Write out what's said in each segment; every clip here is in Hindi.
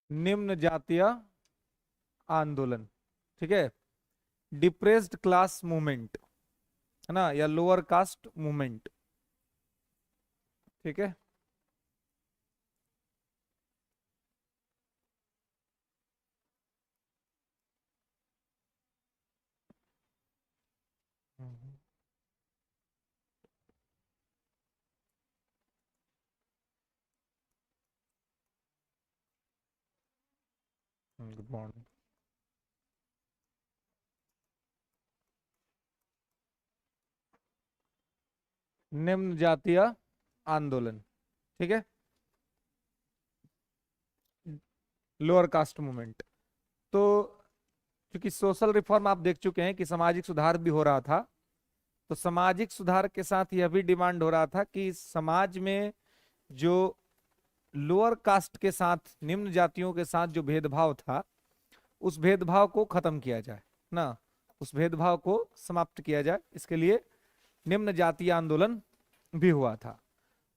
निम्न जातीय आंदोलन, ठीक है, डिप्रेस्ड क्लास मूवमेंट, है ना, या लोअर कास्ट मूवमेंट, ठीक है। Good morning. निम्न जातीय आंदोलन, ठीक है, लोअर कास्ट मूवमेंट। तो क्योंकि सोशल रिफॉर्म आप देख चुके हैं कि सामाजिक सुधार भी हो रहा था, तो सामाजिक सुधार के साथ यह भी डिमांड हो रहा था कि समाज में जो लोअर कास्ट के साथ, निम्न जातियों के साथ जो भेदभाव था, उस भेदभाव को खत्म किया जाए ना, उस भेदभाव को समाप्त किया जाए, इसके लिए निम्न जातीय आंदोलन भी हुआ था।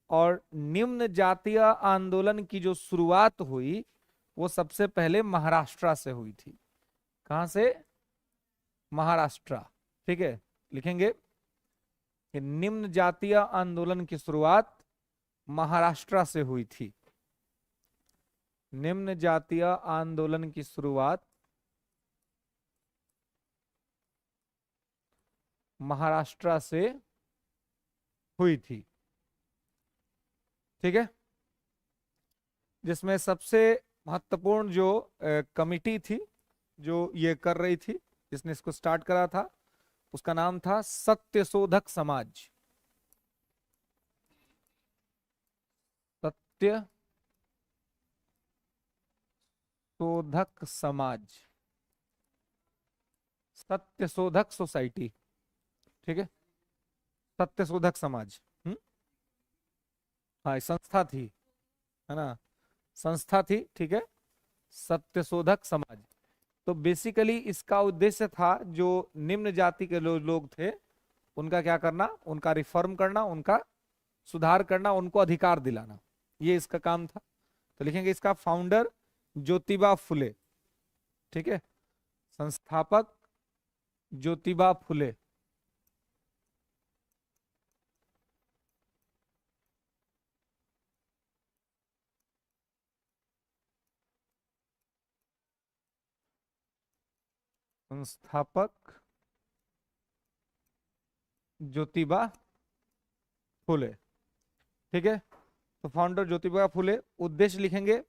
और निम्न जातीय आंदोलन की जो शुरुआत हुई वो सबसे पहले महाराष्ट्र से हुई थी। कहां से? महाराष्ट्र, ठीक है। लिखेंगे कि निम्न जातीय आंदोलन की शुरुआत महाराष्ट्र से हुई थी। निम्न जातीय आंदोलन की शुरुआत महाराष्ट्र से हुई थी, ठीक है। जिसमें सबसे महत्वपूर्ण जो कमिटी थी जो ये कर रही थी, जिसने इसको स्टार्ट करा था, उसका नाम था सत्यशोधक समाज। सत्य शोधक समाज, सत्यशोधक सोसाइटी, ठीक है, सत्यशोधक समाज। हाँ, संस्था थी, है ना, संस्था थी, ठीक है, सत्यशोधक समाज। तो बेसिकली इसका उद्देश्य था जो निम्न जाति के लोग थे उनका क्या करना, उनका रिफॉर्म करना, उनका सुधार करना, उनको अधिकार दिलाना, ये इसका काम था। तो लिखेंगे इसका फाउंडर ज्योतिबा फुले, ठीक है, संस्थापक ज्योतिबा फुले। संस्थापक ज्योतिबा फुले, ठीक है। तो फाउंडर ज्योतिबा फुले। उद्देश्य लिखेंगे,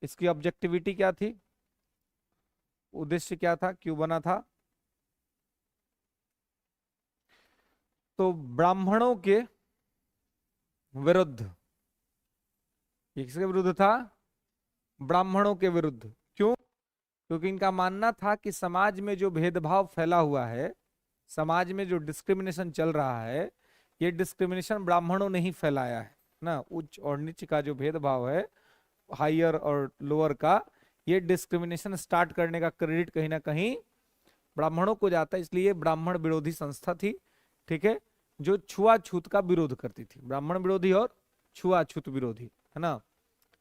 इसकी ऑब्जेक्टिविटी क्या थी, उद्देश्य क्या था, क्यों बना था? तो ब्राह्मणों के विरुद्ध। ये किसके विरुद्ध था? ब्राह्मणों के विरुद्ध। क्यों? क्योंकि इनका मानना था कि समाज में जो भेदभाव फैला हुआ है, समाज में जो डिस्क्रिमिनेशन चल रहा है, ये डिस्क्रिमिनेशन ब्राह्मणों ने ही फैलाया है ना। उच्च और नीच का जो भेदभाव है, हायर और लोअर का, ये डिस्क्रिमिनेशन स्टार्ट करने का क्रेडिट कहीं ना कहीं ब्राह्मणों को जाता है। इसलिए ब्राह्मण विरोधी संस्था थी, ठीक है, जो छुआछूत का विरोध करती थी। ब्राह्मण विरोधी और छुआछूत विरोधी, है ना,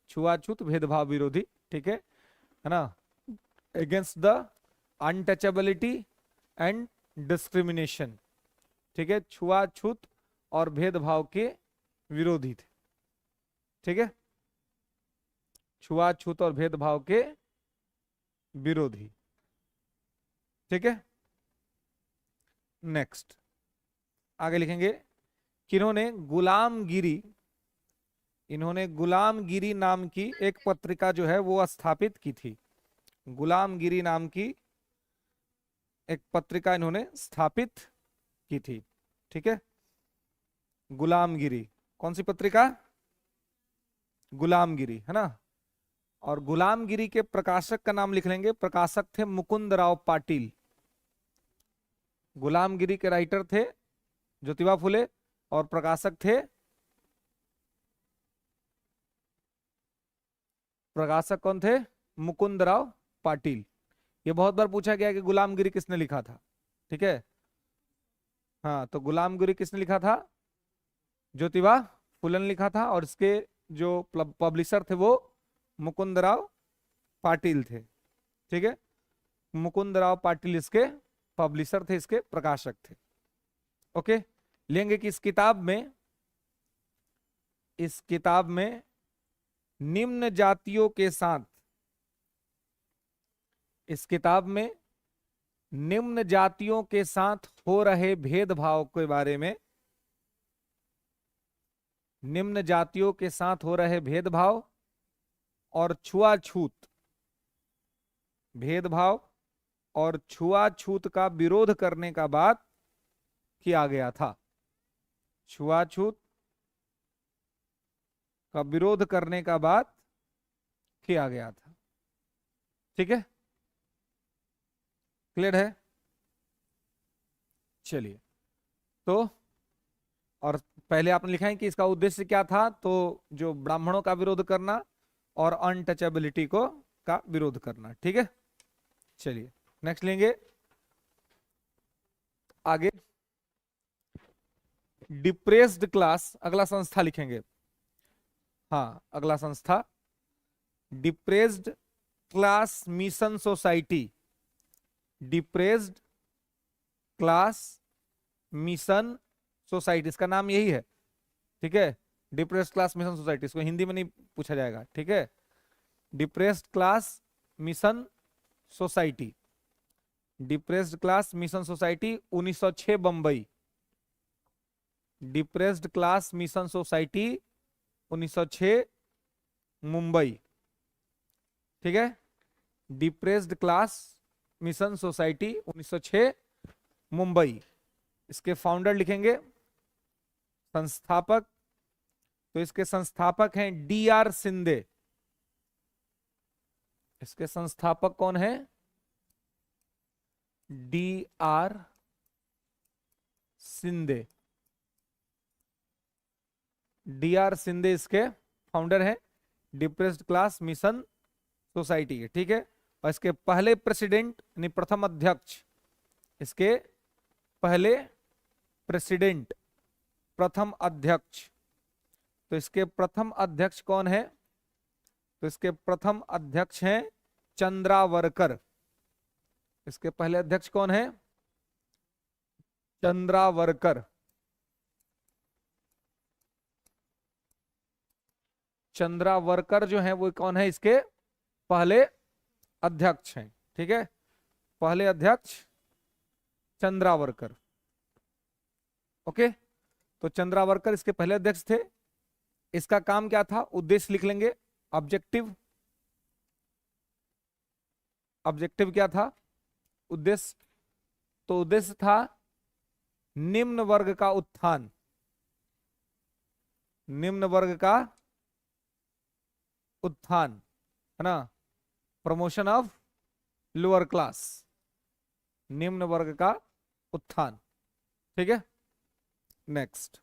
छुआछूत भेदभाव विरोधी, ठीक है ना, against the untouchability and discrimination, ठीक है, छुआछूत और भेदभाव के विरोधी थे, ठीक है, छुआछूत और भेदभाव के विरोधी, ठीक है। नेक्स्ट आगे लिखेंगे कि इन्होंने गुलामगिरी नाम की एक पत्रिका जो है वो स्थापित की थी। गुलामगिरी नाम की एक पत्रिका इन्होंने स्थापित की थी, ठीक है। गुलामगिरी, कौन सी पत्रिका? गुलामगिरी, है ना। और गुलामगिरी के प्रकाशक का नाम लिख लेंगे, प्रकाशक थे मुकुंद राव पाटिल। गुलामगिरी के राइटर थे ज्योतिबा फुले और प्रकाशक थे, प्रकाशक कौन थे? मुकुंद राव पाटिल। ये बहुत बार पूछा गया कि गुलामगिरी किसने लिखा था, ठीक है। हाँ, तो गुलामगिरी किसने लिखा था? ज्योतिबा फुले ने लिखा था। और इसके जो पब्लिशर थे वो मुकुंदराव पाटिल थे। ठीक है, मुकुंदराव पाटिल इसके पब्लिशर थे, इसके प्रकाशक थे। ओके, लेंगे कि इस किताब में निम्न जातियों के साथ, इस किताब में निम्न जातियों के साथ हो रहे भेदभाव के बारे में, निम्न जातियों के साथ हो रहे भेदभाव और छुआछूत, भेदभाव और छुआछूत का विरोध करने का बात किया गया था। छुआछूत का विरोध करने का बात किया गया था। ठीक है, क्लियर है? चलिए, तो और पहले आपने लिखा है कि इसका उद्देश्य क्या था, तो जो ब्राह्मणों का विरोध करना और अनटचेबिलिटी को का विरोध करना। ठीक है, चलिए नेक्स्ट लेंगे आगे। डिप्रेस्ड क्लास, अगला संस्था लिखेंगे। हाँ, अगला संस्था depressed class mission society, depressed class mission society, इसका नाम यही है। ठीक है, डिप्रेस्ड क्लास मिशन सोसाइटी, इसको हिंदी में नहीं पूछा जाएगा। ठीक है, depressed class mission society, depressed class mission society 1906 Bombay, depressed class mission society 1906 Mumbai. ठीक है, depressed class mission society 1906 Mumbai. इसके फाउंडर लिखेंगे, संस्थापक, तो इसके संस्थापक हैं D.R. शिंदे। इसके संस्थापक कौन है? D.R. शिंदे। D.R. शिंदे इसके फाउंडर हैं डिप्रेस्ड क्लास मिशन सोसाइटी के। ठीक है, और इसके पहले प्रेसिडेंट यानी प्रथम अध्यक्ष, इसके पहले प्रेसिडेंट, प्रथम अध्यक्ष, तो इसके प्रथम अध्यक्ष कौन है? तो इसके प्रथम अध्यक्ष हैं चंद्रावरकर। इसके पहले अध्यक्ष कौन है? चंद्रावरकर। चंद्रावरकर जो है वो कौन है? इसके पहले अध्यक्ष हैं। ठीक है, पहले अध्यक्ष चंद्रावरकर। ओके, तो चंद्रावरकर इसके पहले अध्यक्ष थे। इसका काम क्या था? उद्देश्य लिख लेंगे, ऑब्जेक्टिव। ऑब्जेक्टिव क्या था? उद्देश्य, तो उद्देश्य था निम्न वर्ग का उत्थान, निम्न वर्ग का उत्थान, है ना, प्रमोशन ऑफ लोअर क्लास, निम्न वर्ग का उत्थान। ठीक है, नेक्स्ट।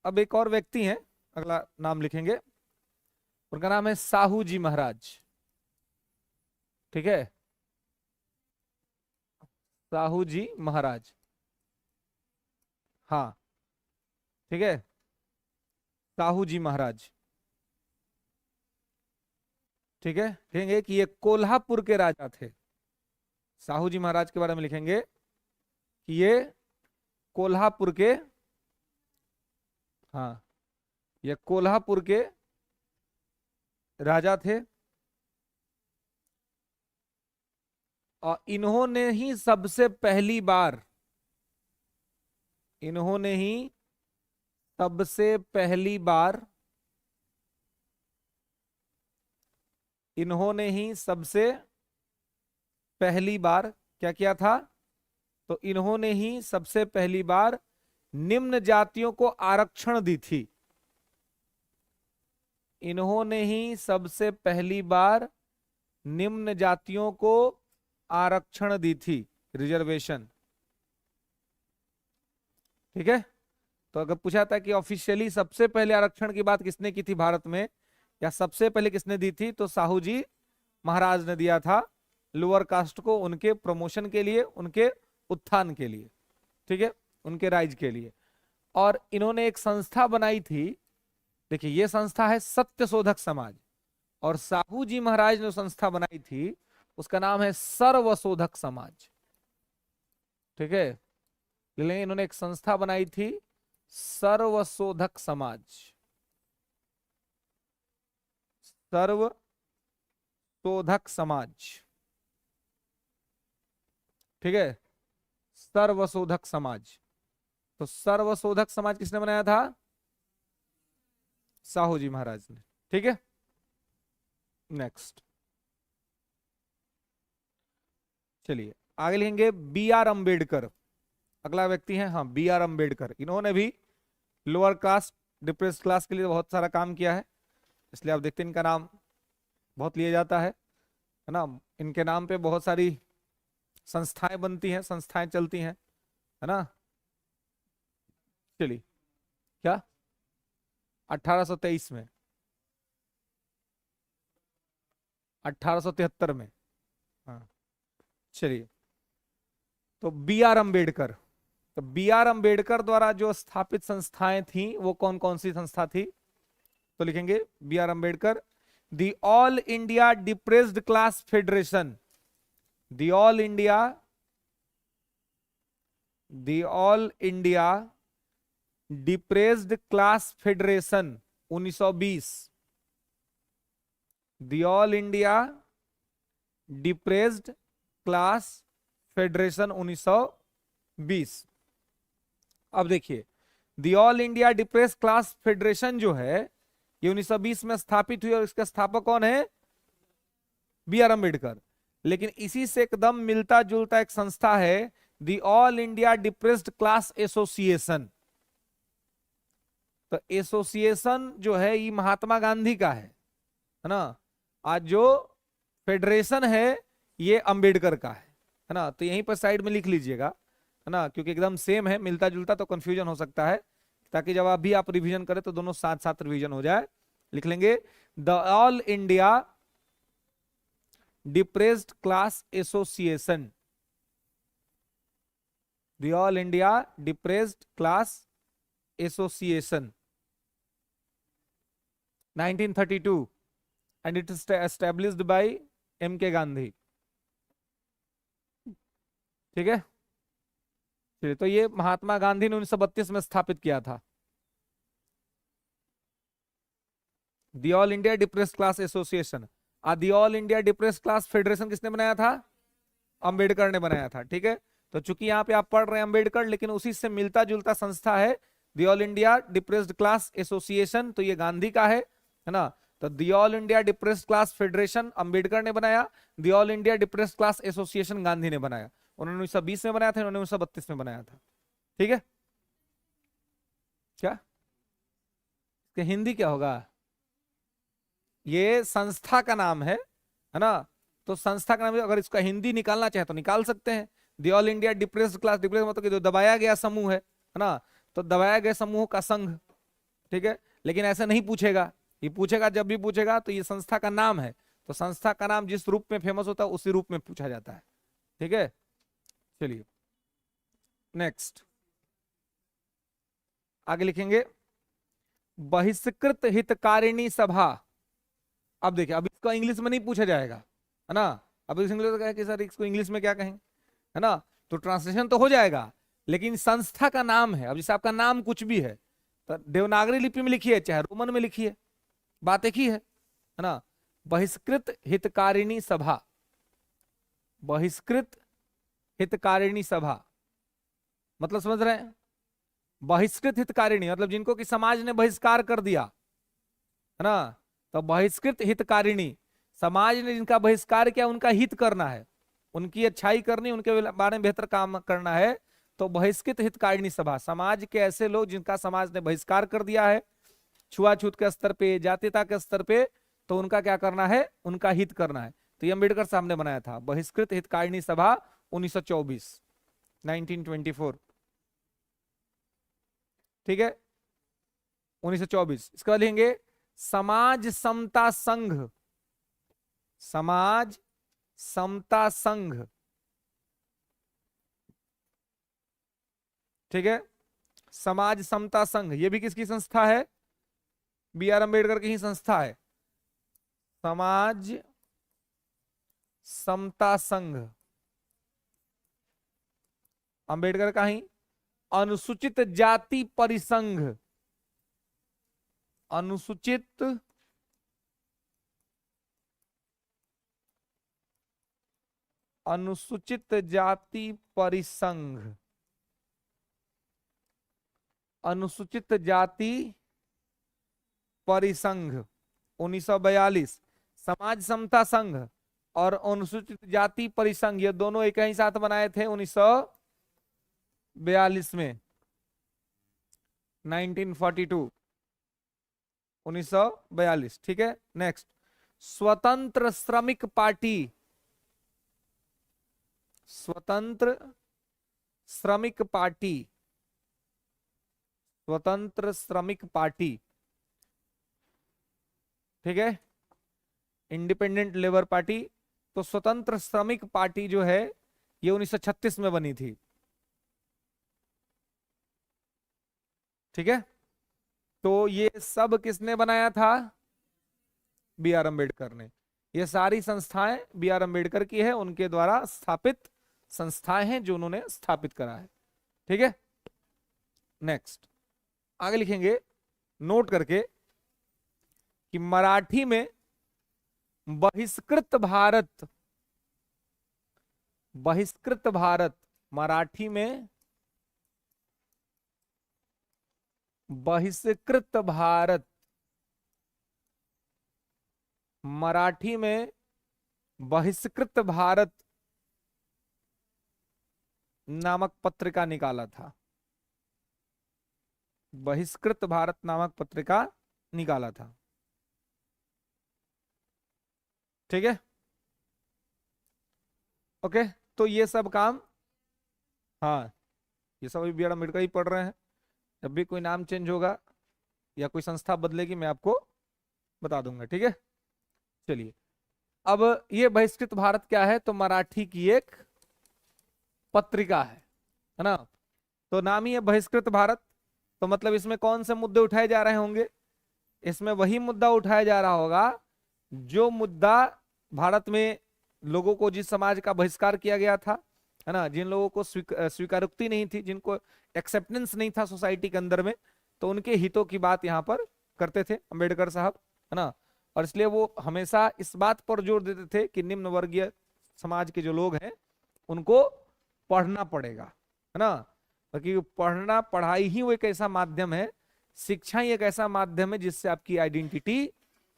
अब एक और व्यक्ति हैं, अगला नाम लिखेंगे, उनका नाम है साहू जी महाराज। ठीक है, साहू जी महाराज। हाँ, ठीक है, साहू जी महाराज। ठीक है, लिखेंगे कि ये कोल्हापुर के राजा थे। साहू जी महाराज के बारे में लिखेंगे कि ये कोल्हापुर के, हाँ, ये कोल्हापुर के राजा थे और इन्होंने ही सबसे पहली बार, इन्होंने ही सबसे पहली बार, इन्होंने ही सबसे पहली बार क्या किया था? तो इन्होंने ही सबसे पहली बार निम्न जातियों को आरक्षण दी थी। इन्होंने ही सबसे पहली बार निम्न जातियों को आरक्षण दी थी, रिजर्वेशन। ठीक है, तो अगर पूछा था कि ऑफिशियली सबसे पहले आरक्षण की बात किसने की थी भारत में, या सबसे पहले किसने दी थी, तो साहू जी महाराज ने दिया था लोअर कास्ट को, उनके प्रमोशन के लिए, उनके उत्थान के लिए। ठीक है, उनके राइज के लिए। और इन्होंने एक संस्था बनाई थी, देखिए ये संस्था है सत्य शोधक समाज। और साहू जी महाराज ने जो संस्था बनाई थी उसका नाम है सर्वशोधक समाज। ठीक है, ले लेंगे, इन्होंने एक संस्था बनाई थी सर्वशोधक समाज, सर्वशोधक समाज। ठीक है, सर्वशोधक समाज। तो सर्वशोधक समाज किसने बनाया था? साहू जी महाराज ने। ठीक है, नेक्स्ट चलिए आगे लिखेंगे बी आर अंबेडकर। अगला व्यक्ति है, हाँ, बी आर अंबेडकर। इन्होंने भी लोअर कास्ट डिप्रेस्ड क्लास के लिए बहुत सारा काम किया है, इसलिए आप देखते हैं इनका नाम बहुत लिया जाता है ना। इनके नाम पे बहुत सारी संस्थाएं बनती हैं, संस्थाएं चलती हैं, है ना। चलिए, क्या 1823 में, 1873 में, हाँ। चलिए, तो बी आर अंबेडकर, तो बी आर अंबेडकर द्वारा जो स्थापित संस्थाएं थी वो कौन कौन सी संस्था थी? तो लिखेंगे B R Ambedkar, the all India depressed class federation, the all India, the all India depressed class federation 1920, the all India depressed class federation 1920। अब देखिए, the all India depress class federation जो है ये 1920 में स्थापित हुई और इसका स्थापक कौन है? B R Ambedkar. लेकिन इसी से एकदम मिलता जुलता एक संस्था है the all India depressed class association. तो एसोसिएशन जो है ये महात्मा गांधी का है ना। आज जो फेडरेशन है ये अंबेडकर का है ना। तो यहीं पर साइड में लिख लीजिएगा, है ना, क्योंकि एकदम सेम है, मिलता जुलता, तो कंफ्यूजन हो सकता है, ताकि जब आप भी आप रिवीजन करें तो दोनों साथ साथ रिवीजन हो जाए। लिख लेंगे the all India depressed class association, the all India depressed class association 1932 and it is established by M K Gandhi. ठीक है, चलिए, तो ये महात्मा गांधी ने 1932 में स्थापित किया था the all India depressed class association. The all India depressed class federation किसने बनाया था? अंबेडकर ने बनाया था। ठीक है, तो चूंकि यहाँ पे आप पढ़ रहे हैं अंबेडकर, लेकिन उसी से मिलता जुलता संस्था है the all India depressed class association, तो ये गांधी का है ना। तो the all India depressed class federation Ambedkar ने बनाया, the all India depressed class association Gandhi ने बनाया। उन्होंने 1920 में बनाया था, उन्होंने 1932 में बनाया था। ठीक है, क्या हिंदी क्या होगा? ये संस्था का नाम है ना। तो संस्था का नाम, अगर इसका हिंदी निकालना चाहे तो निकाल सकते हैं। The all India depressed class, depressed मतलब कि जो दबाया गया समूह है ना, तो दबाया गया समूह का संघ। ठीक है, लेकिन ऐसा नहीं पूछेगा, ये पूछेगा जब भी पूछेगा तो ये संस्था का नाम है, तो संस्था का नाम जिस रूप में फेमस होता है उसी रूप में पूछा जाता है। ठीक है, चलिए नेक्स्ट आगे लिखेंगे बहिष्कृत हितकारिणी सभा। अब देखिए, अब इसको इंग्लिश में नहीं पूछा जाएगा, है ना। अब इस इंग्लिश का कि सर इसको इंग्लिश में क्या कहेंगे, है ना, तो ट्रांसलेशन तो हो जाएगा, लेकिन संस्था का नाम है। अब जैसे आपका नाम कुछ भी है तो देवनागरी लिपि में लिखिए चाहे रोमन में लिखिए, बात एक ही है ना। बहिष्कृत हितकारिणी सभा, बहिष्कृत हितकारिणी सभा मतलब समझ रहे हैं? बहिष्कृत हितकारिणी मतलब जिनको कि समाज ने बहिष्कार कर दिया, है ना। तो बहिष्कृत हितकारिणी, समाज ने जिनका बहिष्कार किया उनका हित करना है, उनकी अच्छाई करनी, उनके बारे में बेहतर काम करना है। तो बहिष्कृत हितकारिणी सभा, समाज के ऐसे लोग जिनका समाज ने बहिष्कार कर दिया है, छुआछूत के स्तर पे, जातीयता के स्तर पे, तो उनका क्या करना है? उनका हित करना है। तो ये अम्बेडकर साहब ने बनाया था बहिष्कृत हितकारिणी सभा 1924, 1924। ठीक है, 1924। इसके बाद लिखेंगे समाज समता संघ, समाज समता संघ। ठीक है, समाज समता संघ ये भी किसकी संस्था है? बी आर अंबेडकर की ही संस्था है। समाज समता संघ, अंबेडकर का ही अनुसूचित जाति परिसंघ, अनुसूचित अनुसूचित जाति परिसंघ, अनुसूचित जाति परिसंघ 1942, समाज समता संघ और अनुसूचित जाति परिसंघ ये दोनों एक ही साथ बनाए थे 1942 में, 1942, 1942। ठीक है, नेक्स्ट स्वतंत्र श्रमिक पार्टी, स्वतंत्र श्रमिक पार्टी, स्वतंत्र श्रमिक पार्टी, ठीक है, इंडिपेंडेंट लेबर पार्टी। तो स्वतंत्र श्रमिक पार्टी जो है ये 1936 में बनी थी। ठीक है, तो ये सब किसने बनाया था? बी आर अम्बेडकर ने। ये सारी संस्थाएं बी आर अम्बेडकर की है, उनके द्वारा स्थापित संस्थाएं हैं जो उन्होंने स्थापित करा है। ठीक है, नेक्स्ट आगे लिखेंगे नोट करके कि मराठी में बहिष्कृत भारत, बहिष्कृत भारत, मराठी में बहिष्कृत भारत, मराठी में बहिष्कृत भारत नामक पत्रिका निकाला था, बहिष्कृत भारत नामक पत्रिका निकाला था। ठीक है, ओके, तो ये सब काम, हाँ ये सब अभी बी आर अम्बेडकर ही पढ़ रहे हैं। जब भी कोई नाम चेंज होगा या कोई संस्था बदलेगी मैं आपको बता दूंगा। ठीक है, चलिए अब ये बहिष्कृत भारत क्या है? तो मराठी की एक पत्रिका है ना। तो नाम ही है बहिष्कृत भारत, तो मतलब इसमें कौन से मुद्दे उठाए जा रहे होंगे? इसमें वही मुद्दा उठाया जा रहा होगा जो मुद्दा भारत में लोगों को, जिस समाज का बहिष्कार किया गया था, है ना, जिन लोगों को स्वीकारोक्ति नहीं थी, जिनको एक्सेप्टेंस नहीं था सोसाइटी के अंदर में, तो उनके हितों की बात यहाँ पर करते थे अम्बेडकर साहब, है ना। और इसलिए वो हमेशा इस बात पर जोर देते थे कि निम्न वर्गीय समाज के जो लोग हैं उनको पढ़ना पड़ेगा, है ना, क्योंकि पढ़ना, पढ़ाई ही वो एक ऐसा माध्यम है, शिक्षा ही एक ऐसा माध्यम है जिससे आपकी आइडेंटिटी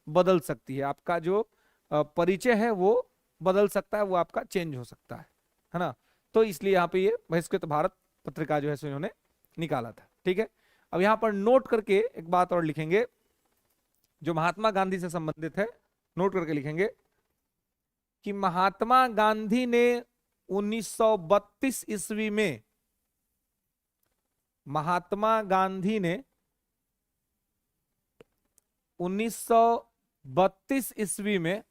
बदल सकती है, आपका जो परिचय है वो बदल सकता है, वो आपका चेंज हो सकता है ना। तो इसलिए यहाँ पे ये बहिष्कृत भारत पत्रिका जो है सो इन्होंने निकाला था। ठीक है, अब यहाँ पर नोट करके एक बात और लिखेंगे जो महात्मा गांधी से संबंधित है, नोट करके लिखेंगे कि महात्मा गांधी ने 1932 ईस्वी में, महात्मा गांधी ने 1932 ईस्वी में,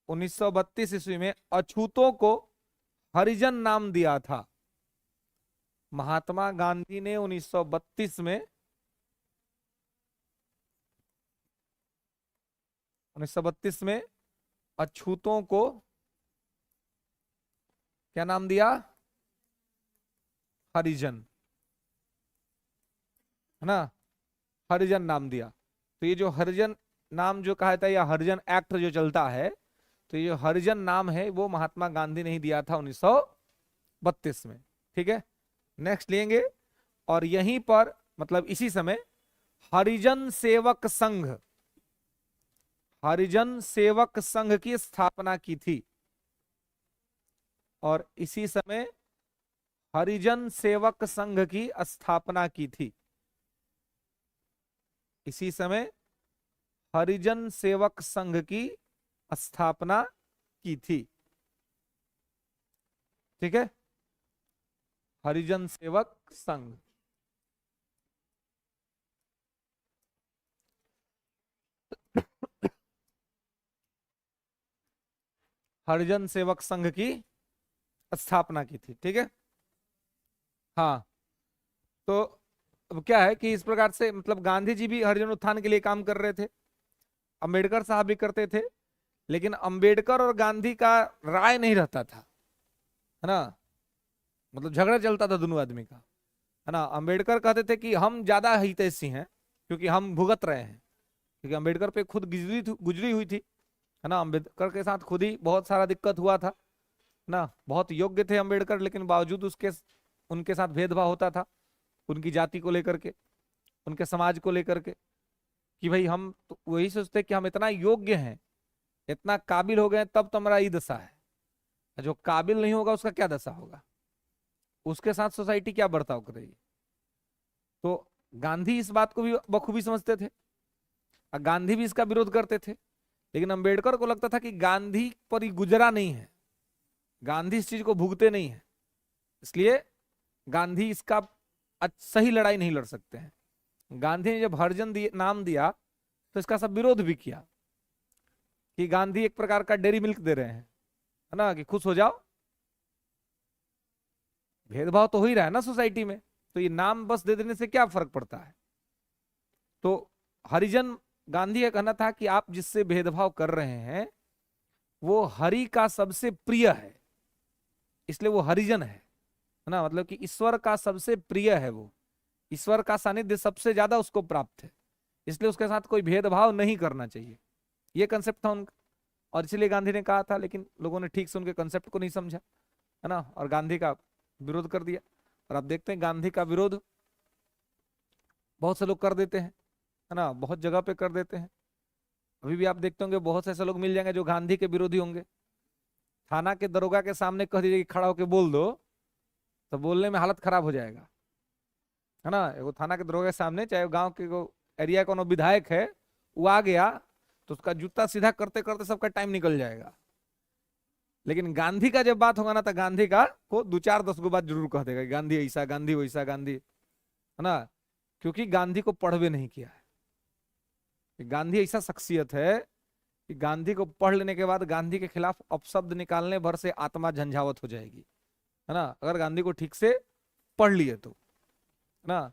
1932 ईस्वी में अछूतों को हरिजन नाम दिया था। महात्मा गांधी ने 1932 में, 1932 में अछूतों को क्या नाम दिया? हरिजन, है ना, हरिजन नाम दिया। तो ये जो हरिजन नाम जो कहा था, या हरिजन एक्ट जो चलता है, तो ये जो हरिजन नाम है वो महात्मा गांधी ने ही दिया था 1932 में। ठीक है, नेक्स्ट लेंगे, और यहीं पर मतलब इसी समय हरिजन सेवक संघ, हरिजन सेवक संघ की स्थापना की थी, और इसी समय हरिजन सेवक संघ की स्थापना की थी, इसी समय हरिजन सेवक संघ की स्थापना की थी। ठीक है, हरिजन सेवक संघ, हरिजन सेवक संघ की स्थापना की थी। ठीक है, हाँ, तो अब क्या है कि इस प्रकार से मतलब गांधी जी भी हरिजन उत्थान के लिए काम कर रहे थे, अंबेडकर साहब भी करते थे, लेकिन अंबेडकर और गांधी का राय नहीं रहता था, है ना, मतलब झगड़ा चलता था दोनों आदमी का, है ना। अंबेडकर कहते थे कि हम ज्यादा हितैषी हैं क्योंकि हम भुगत रहे हैं, क्योंकि अंबेडकर पे खुद गुजरी हुई थी, है ना। अंबेडकर के साथ खुद ही बहुत सारा दिक्कत हुआ था, है ना। बहुत योग्य थे अंबेडकर, लेकिन बावजूद उसके उनके साथ भेदभाव होता था, उनकी जाति को लेकर के, उनके समाज को लेकर के, कि भाई हम तो वही सोचते कि हम इतना योग्य हैं, इतना काबिल हो गए तब तो हमारा ये दशा है, जो काबिल नहीं होगा उसका क्या दशा होगा, उसके साथ सोसाइटी क्या बर्ताव करेगी। तो गांधी इस बात को भी बखूबी समझते थे और गांधी भी इसका विरोध करते थे, लेकिन अंबेडकर को लगता था कि गांधी पर ही गुजरा नहीं है, गांधी इस चीज को भुगते नहीं है, इसलिए गांधी इसका सही लड़ाई नहीं लड़ सकते हैं। गांधी ने जब हरिजन नाम दिया तो इसका सब विरोध भी किया कि गांधी एक प्रकार का डेरी मिल्क दे रहे हैं, है ना, कि खुश हो जाओ, भेदभाव तो हो ही रहा है ना सोसाइटी में, तो ये नाम बस दे देने से क्या फर्क पड़ता है। तो हरिजन, गांधी का कहना था कि आप जिससे भेदभाव कर रहे हैं वो हरि का सबसे प्रिय है, इसलिए वो हरिजन है ना, मतलब कि ईश्वर का सबसे प्रिय है, वो ईश्वर का सानिध्य सबसे ज्यादा उसको प्राप्त है, इसलिए उसके साथ कोई भेदभाव नहीं करना चाहिए, ये कंसेप्ट था उनका। और इसलिए गांधी ने कहा था, लेकिन लोगों ने ठीक से उनके कंसेप्ट को नहीं समझा, है ना, और गांधी का विरोध कर दिया। और आप देखते हैं गांधी का विरोध बहुत से लोग कर देते हैं, है ना, बहुत जगह पे कर देते हैं। अभी भी आप देखते होंगे बहुत से ऐसे लोग मिल जाएंगे जो गांधी के विरोधी होंगे, थाना के दरोगा के सामने कह दीजिए कि खड़ा होकर बोल दो, तो बोलने में हालत खराब हो जाएगा, है ना। वो थाना के दरोगा के सामने, चाहे गांव के एरिया का विधायक है, वो आ गया तो उसका जूता सीधा करते करते सबका टाइम निकल जाएगा। लेकिन गांधी का जब बात होगा ना, तो गांधी का को 2-4-10 गो बात जरूर कह देगा, गांधी ऐसा, गांधी वैसा, गांधी, है ना, क्योंकि गांधी को पढ़वे नहीं किया है। गांधी ऐसा शख्सियत है कि गांधी को पढ़ लेने के बाद गांधी के खिलाफ अपशब्द निकालने भर से आत्मा झंझावत हो जाएगी, है ना, अगर गांधी को ठीक से पढ़ लिए तो, है ना।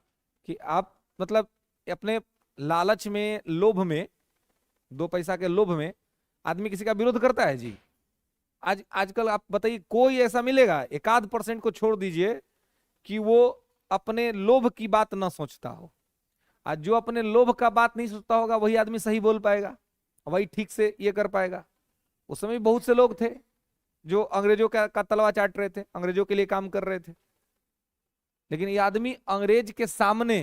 कि आप मतलब अपने लालच में, लोभ में, 2 पैसा के लोभ में आदमी किसी का विरोध करता है जी। आजकल आप बताइए, कोई ऐसा मिलेगा, 1-8% को छोड़ दीजिए, कि वो अपने लोभ की बात ना सोचता हो। आज जो अपने लोभ का बात नहीं सोचता होगा वही आदमी सही बोल पाएगा, वही ठीक से ये कर पाएगा। उस समय बहुत से लोग थे जो अंग्रेजों का तलवा चाट रहे थे, अंग्रेजों के लिए काम कर रहे थे, लेकिन ये आदमी अंग्रेज के सामने,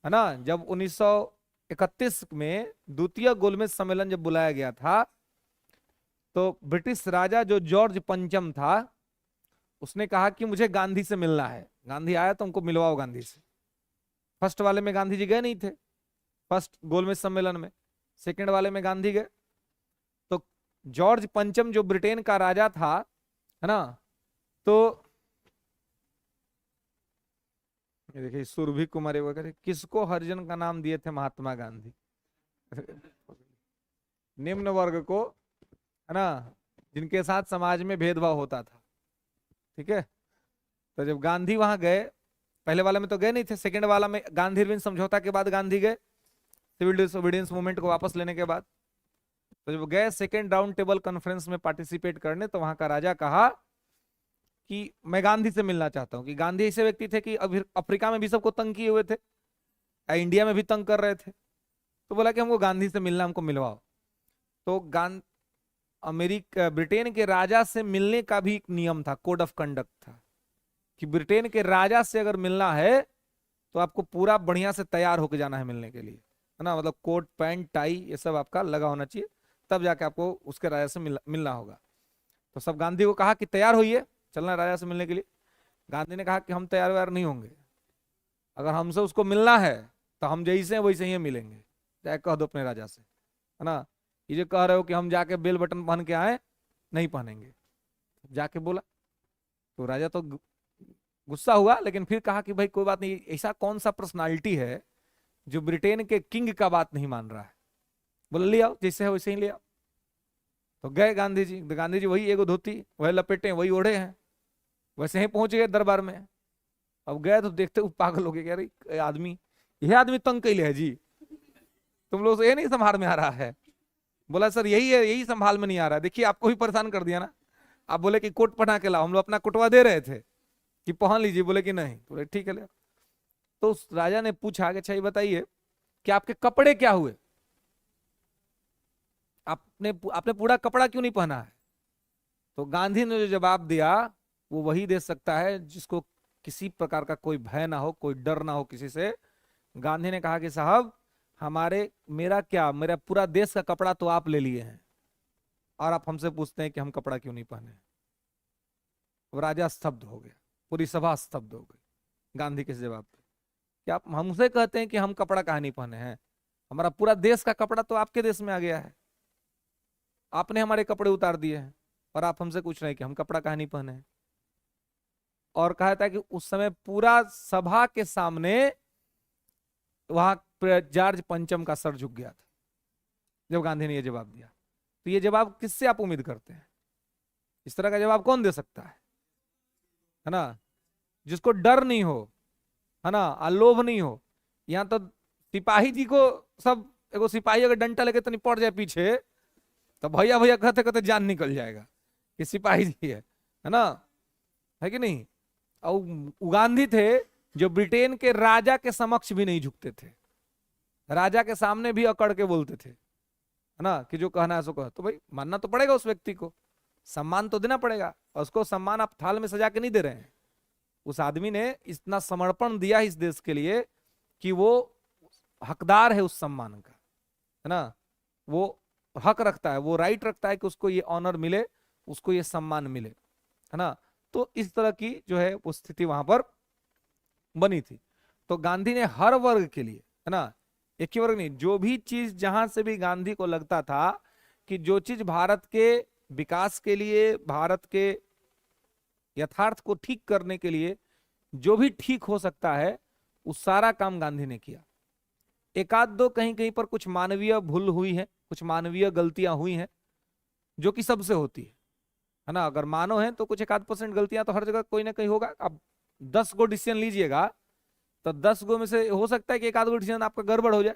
है ना, जब 1931 में द्वितीय गोलमेज सम्मेलन जब बुलाया गया था, तो ब्रिटिश राजा जो जॉर्ज पंचम था, उसने कहा कि मुझे गांधी से मिलना है। गांधी आया तो उनको मिलवाओ गांधी से। फर्स्ट वाले में गांधी जी गए नहीं थे, फर्स्ट गोलमेज सम्मेलन में, सेकंड वाले में गांधी गए। तो जॉर्ज पंचम जो ब्रिटेन का राजा था, है ना, तो ये देखिए सुरभि कुमारी वगैरह, किसको हरिजन का नाम दिए थे महात्मा गांधी? निम्न वर्ग को, है ना, जिनके साथ समाज में भेदभाव होता था, ठीक है। तो जब गांधी वहां गए, पहले वाला में तो गए नहीं थे, सेकंड वाला में गांधी अरविंद समझौता के बाद गांधी गए, सिविल डिसोबीडियंस मूवमेंट को वापस लेने के बाद। तो जब गए सेकंड राउंड टेबल कॉन्फ्रेंस में पार्टिसिपेट करने, तो वहां का राजा कहा कि मैं गांधी से मिलना चाहता हूं, कि गांधी ऐसे व्यक्ति थे कि अभी अफ्रीका में भी सबको तंग किए हुए थे, इंडिया में भी तंग कर रहे थे। तो बोला कि हमको गांधी से मिलना, हमको मिलवाओ। तो अमेरिका, ब्रिटेन के राजा से मिलने का भी एक नियम था, कोड ऑफ कंडक्ट था, कि ब्रिटेन के राजा से अगर मिलना है तो आपको पूरा बढ़िया से तैयार होकर जाना है मिलने के लिए, है ना, मतलब कोट पैंट टाई ये सब आपका लगा होना चाहिए, तब जाके आपको उसके राजा से मिलना होगा। तो सब गांधी को कहा कि तैयार होइए, चलना राजा से मिलने के लिए। गांधी ने कहा कि हम तैयार व्यार नहीं होंगे, अगर हमसे उसको मिलना है तो हम जैसे हैं वैसे ही मिलेंगे, चाहे कह दो अपने राजा से, है ना। ये जो कह रहे हो कि हम जाके बेल बटन पहन के आए, नहीं पहनेंगे। जाके बोला तो राजा तो गुस्सा हुआ, लेकिन फिर कहा कि भाई कोई बात नहीं, ऐसा कौन सा पर्सनालिटी है जो ब्रिटेन के किंग का बात नहीं मान रहा है, बोले ले आओ, जैसे है वैसे ही ले आओ। तो गए गांधी जी, तो गांधी जी वही एगो धोती, वही लपेटे, वही ओढ़े हैं, वैसे ही पहुंच गए दरबार में। अब गए तो देखते वो पागल हो गए, कह रही आदमी, यह आदमी तंग कैले है जी, तुम लोग से ये नहीं संभाल में आ रहा है। बोला सर यही है, यही संभाल में नहीं आ रहा है, देखिए आपको भी परेशान कर दिया ना। आप बोले कि कोट पहना के लाओ, हम लोग अपना कोटवा दे रहे थे कि पहन लीजिए, बोले कि नहीं, बोले ठीक है ले। तो उस राजा ने पूछा कि अच्छा ये बताइए कि आपके कपड़े क्या हुए, आपने आपने पूरा कपड़ा क्यों नहीं पहना है। तो गांधी ने जो जवाब दिया वो वही दे सकता है जिसको किसी प्रकार का कोई भय ना हो, कोई डर ना हो किसी से। गांधी ने कहा कि साहब हमारे, मेरा क्या, मेरा पूरा देश का कपड़ा तो आप ले लिए हैं और आप हमसे पूछते हैं कि हम कपड़ा क्यों नहीं पहने। वो राजा स्तब्ध हो गया, पूरी सभा स्तब्ध हो गई गांधी के जवाब पे, कि आप हमसे कहते हैं कि हम कपड़ा कहाँ नहीं पहने हैं, हमारा पूरा देश का कपड़ा तो आपके देश में आ गया है, आपने हमारे कपड़े उतार दिए हैं और आप हमसे पूछ रहे हैं कि हम कपड़ा कहाँ नहीं पहने हैं। और कहा था कि उस समय पूरा सभा के सामने वहां जॉर्ज पंचम का सर झुक गया था जब गांधी ने यह जवाब दिया। तो ये जवाब किससे आप उम्मीद करते हैं, इस तरह का जवाब कौन दे सकता है ना, जिसको डर नहीं हो, है ना, अलोभ नहीं हो। यहाँ तो सिपाही जी को सब, एगो सिपाही अगर डंटा लेके तो नहीं पड़ जाए पीछे तो भैया भैया कहते कहते जान निकल जाएगा कि सिपाही जी है ना, है कि नहीं। और गांधी थे जो ब्रिटेन के राजा के समक्ष भी नहीं झुकते थे, राजा के सामने भी अकड़ के बोलते थे, है ना, कि जो कहना है सो कह। तो भाई मानना तो पड़ेगा उस व्यक्ति को, सम्मान तो देना पड़ेगा, और उसको सम्मान आप थाल में सजा के नहीं दे रहे हैं। उस आदमी ने इतना समर्पण दिया इस देश के लिए कि वो हकदार है उस सम्मान का, है ना, वो हक रखता है, वो राइट रखता है कि उसको ये ऑनर मिले, उसको ये सम्मान मिले, है ना। तो इस तरह की जो है वो स्थिति वहां पर बनी थी। तो गांधी ने हर वर्ग के लिए, है ना, एक ही वर्ग नहीं, जो भी चीज जहां से भी गांधी को लगता था कि जो चीज भारत के विकास के लिए, भारत के यथार्थ को ठीक करने के लिए जो भी ठीक हो सकता है, उस सारा काम गांधी ने किया। एक आध दो कहीं कहीं पर कुछ मानवीय भूल हुई है, कुछ मानवीय गलतियां हुई हैं जो कि सबसे होती है ना। अगर मानो है तो कुछ एक आध % गलतियां तो हर जगह कोई ना कहीं होगा। अब 10 गो डिसीजन लीजिएगा तो 10 गो में से हो सकता है कि एक आध गो डिसीजन आपका गड़बड़ हो जाए,